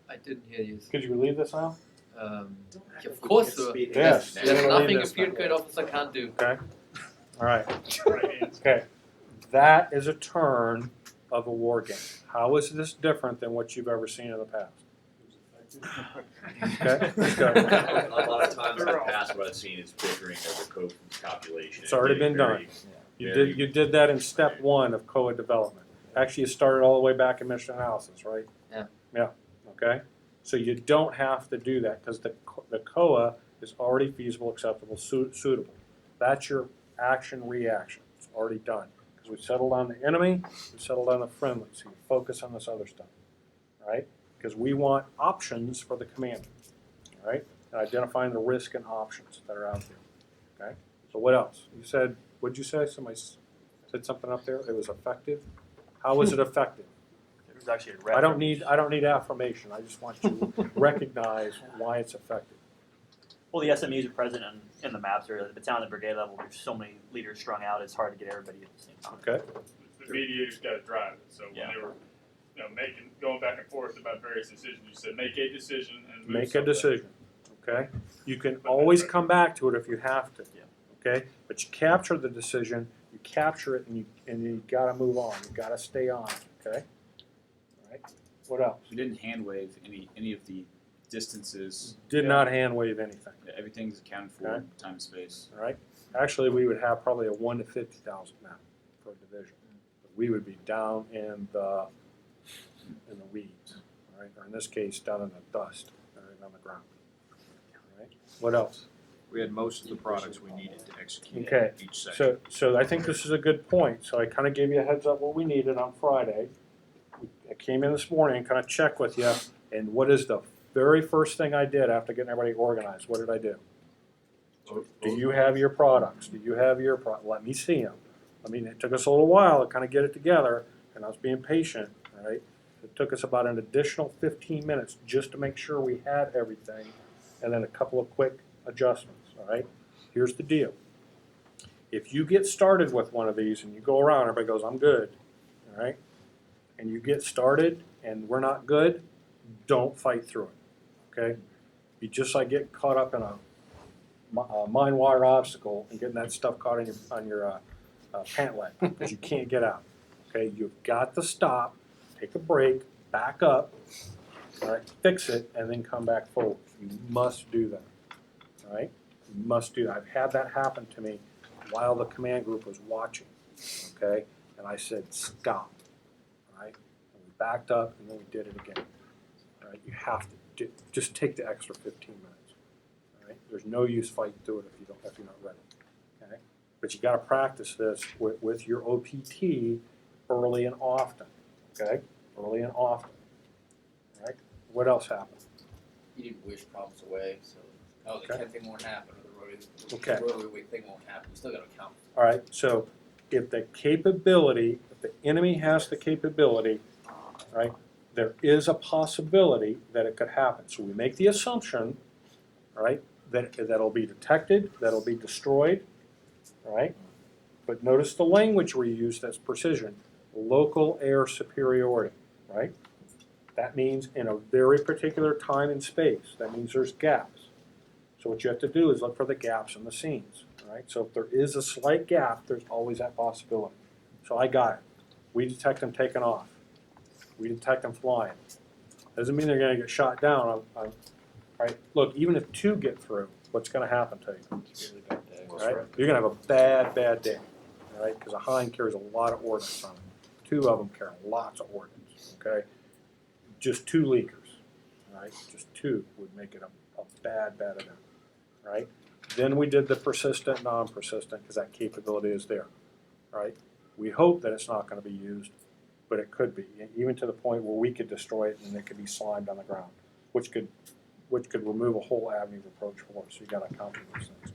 I didn't hear you. could you lead this now? Of course, sir. Yes. There's nothing a field grade officer can't do. Okay. All right. Right answer. Okay. That is a turn of a war game. How is this different than what you've ever seen in the past? Okay. Let's go. A lot of times in the past, what I've seen is bickering over code from population. It's already been done. You did that in step 1 of COA development. Actually, you started all the way back in mission analysis, right? Yeah. Yeah. Okay. So you don't have to do that because the COA is already feasible, acceptable, suitable. That's your action reaction. It's already done because we settled on the enemy, we settled on the friendly. So you focus on this other stuff, right? Because we want options for the commander, right? And identifying the risk and options that are out there. Okay. So what else? You said, what'd you say? Somebody said something up there. It was effective. How was it effective? There was actually a I don't need affirmation. I just want you to recognize why it's effective. Well, the SMEs are present in the maps, or the battalion and brigade level. There's so many leaders strung out. It's hard to get everybody at the same time. Okay. The mediators got to drive it. So when they were, going back and forth about various decisions, you said make a decision and move Make a something. decision. Okay. You can always come back to it if you have to. Okay. But you capture the decision. You capture it, and you got to move on. You got to stay on. Okay. All right. What else? We didn't hand wave any of the distances. Did not hand wave anything. Everything's accounted for, Okay. time and space. All right. Actually, we would have probably a 1 to 50,000 map for a division. But we would be down in the weeds, all right, or in this case, down in the dust, right on the ground. All right. What else? We had most of the products we needed to execute Okay. each section. So I think this is a good point. So I kind of gave you a heads up what we needed on Friday. I came in this morning and kind of checked with you. And what is the very first thing I did after getting everybody organized? What did I do? Do you have your products? Do you have your Let me see them. I mean, it took us a little while to kind of get it together, and I was being patient, all right? It took us about an additional 15 minutes just to make sure we had everything, and then a couple of quick adjustments, all right? Here's the deal. If you get started with one of these and you go around, everybody goes, I'm good, all right? And you get started and we're not good, don't fight through it, okay? You just like get caught up in a mine wire obstacle and getting that stuff caught on your pant leg because you can't get out, okay? You've got to stop, take a break, back up, all right, fix it, and then come back forward. You must do that, all right? You must do that. I've had that happen to me while the command group was watching, okay? And I said, stop, all right? And we backed up, and then we did it again, all right? You have to just take the extra 15 minutes, all right? There's no use fighting through it if you're not ready, okay? But you got to practice this with your OPT early and often, okay? Early and often, all right? What else happened? he didn't wish problems away, so the Okay. cat thing won't happen, or the Okay. rotary thing won't happen. You still got to count. All right, so if the enemy has the capability, right, there is a possibility that it could happen. So we make the assumption, right, that that'll be detected, that'll be destroyed, right? But notice the language we use that's precision. Local air superiority, right? That means in a very particular time and space. That means there's gaps. So what you have to do is look for the gaps in the scenes, right? So if there is a slight gap, there's always that possibility. So I got it. We detect them taking off. We detect them flying. Doesn't mean they're going to get shot down. Right? Look, even if 2 get through, what's going to happen to you? Right? You're going to have a bad day, all right? Because a hind carries a lot of ordnance on it. 2 of them carry lots of ordnance, okay? Just 2 leakers, all right? Just 2 would make it a bad event, right? Then we did the persistent, non-persistent, because that capability is there, right? We hope that it's not going to be used, but it could be, even to the point where we could destroy it and it could be slimed on the ground, which could remove a whole avenue of approach for us. So you got to account for those things.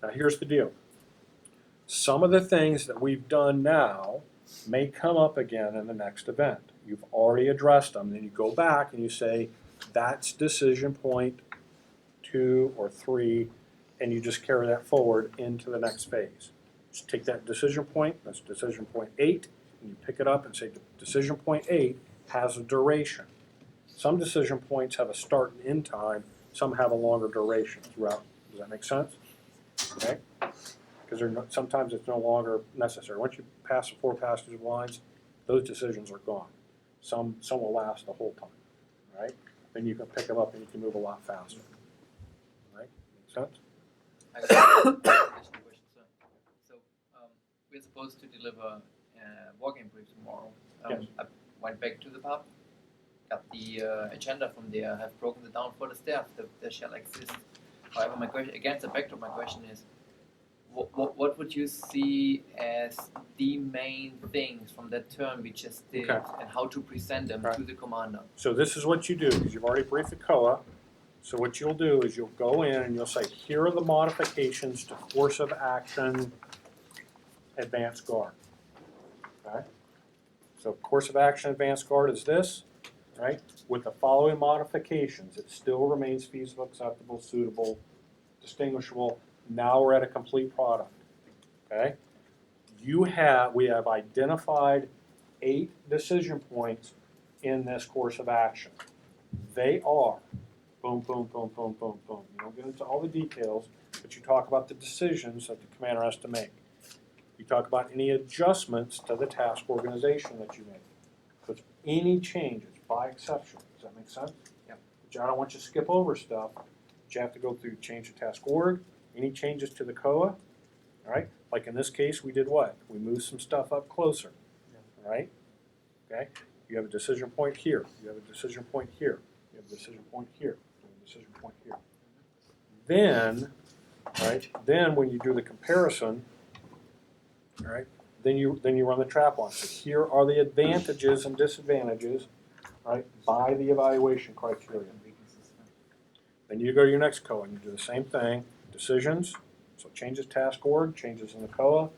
Now here's the deal. Some of the things that we've done now may come up again in the next event. You've already addressed them. Then you go back and you say, that's decision point 2 or 3, and you just carry that forward into the next phase. Just take that decision point, that's decision point 8, and you pick it up and say, decision point 8 has a duration. Some decision points have a start and end time, some have a longer duration throughout. Does that make sense? Okay? Because sometimes it's no longer necessary. Once you pass the 4 passage lines, those decisions are gone. Some will last the whole time, right? Then you can pick them up and you can move a lot faster. Right? Make sense? I got a additional question, sir. So we're supposed to deliver a Wargame brief tomorrow. Yes. I went back to the pub, got the agenda from there, have broken it down for the staff that shall exist. However, my question, against the backdrop, my question is, what would you see as the main things from that term we just did, Okay. and how to present them Right. to the commander? So this is what you do, because you've already briefed the COA. So what you'll do is you'll go in and you'll say, here are the modifications to course of action, advanced guard. Okay? So course of action, advanced guard is this, right? With the following modifications, it still remains feasible, acceptable, suitable, distinguishable. Now we're at a complete product. Okay? We have identified 8 decision points in this course of action. They are boom, boom, boom, boom, boom, boom. You don't get into all the details, but you talk about the decisions that the commander has to make. You talk about any adjustments to the task organization that you make. So it's any changes by exception. Does that make sense? Yep. But I don't want you to skip over stuff. But you have to go through change the task org, any changes to the COA, all right? Like in this case, we did what? We moved some stuff up closer, all right? Okay? You have a decision point here. You have a decision point here. You have a decision point here. You have a decision point here. Then, right? Then when you do the comparison, all right? Then you run the trap line. So here are the advantages and disadvantages, right? By the evaluation criteria. Then you go to your next COA and you do the same thing. Decisions. So changes task org, changes in the COA,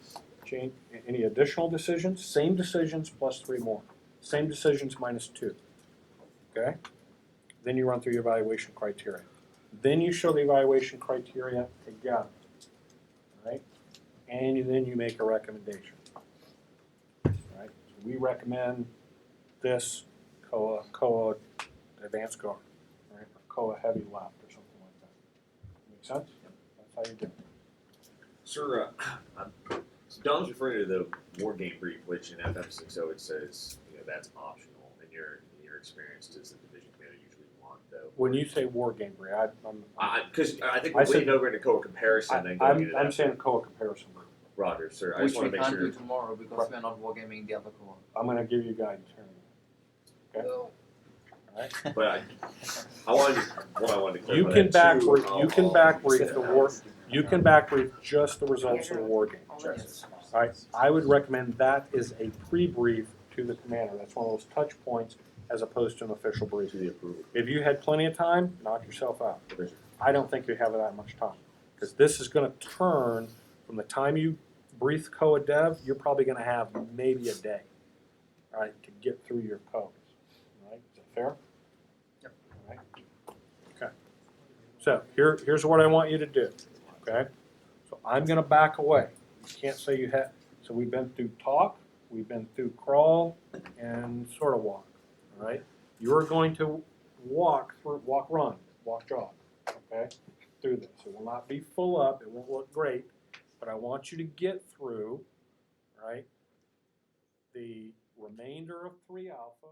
change any additional decisions, same decisions plus 3 more. Same decisions minus 2. Okay? Then you run through your evaluation criteria. Then you show the evaluation criteria together. Right? And then you make a recommendation. Right? So we recommend this COA advanced guard, right? Or COA heavy left or something like that. Make sense? That's how you do it. Sir, so Dom's referring to the Wargame brief, which in FF60 it says that's optional. In your experience, does the division commander usually want though? When you say Wargame brief, Because I think we're waiting over into COA comparison and going into I'm that. saying COA comparison brief. Roger, sir. I Which just want we to make can't sure. do tomorrow because we're not wargaming the other core. I'm going to give you guidance here. Okay? So, All right? But I wanted to clarify You can that back too. brief. You can back brief the war. You can back brief just the results of the war game. yes. All right. I would recommend that is a pre-brief to the commander. That's one of those touch points as opposed to an official brief. To the approval. If you had plenty of time, knock yourself out. I don't think you have that much time. Because this is gonna turn, from the time you brief COA dev, you're probably gonna have maybe a day, all right, to get through your codes. All right, is that fair? Yep. All right. Okay. So here's what I want you to do, okay? So I'm gonna back away. You can't say you have, so we've been through talk, we've been through crawl, and sort of walk, all right? You're going to walk, run, walk, jog, okay, through this. It will not be full up, it won't look great, but I want you to get through, right, the remainder of 3 alpha,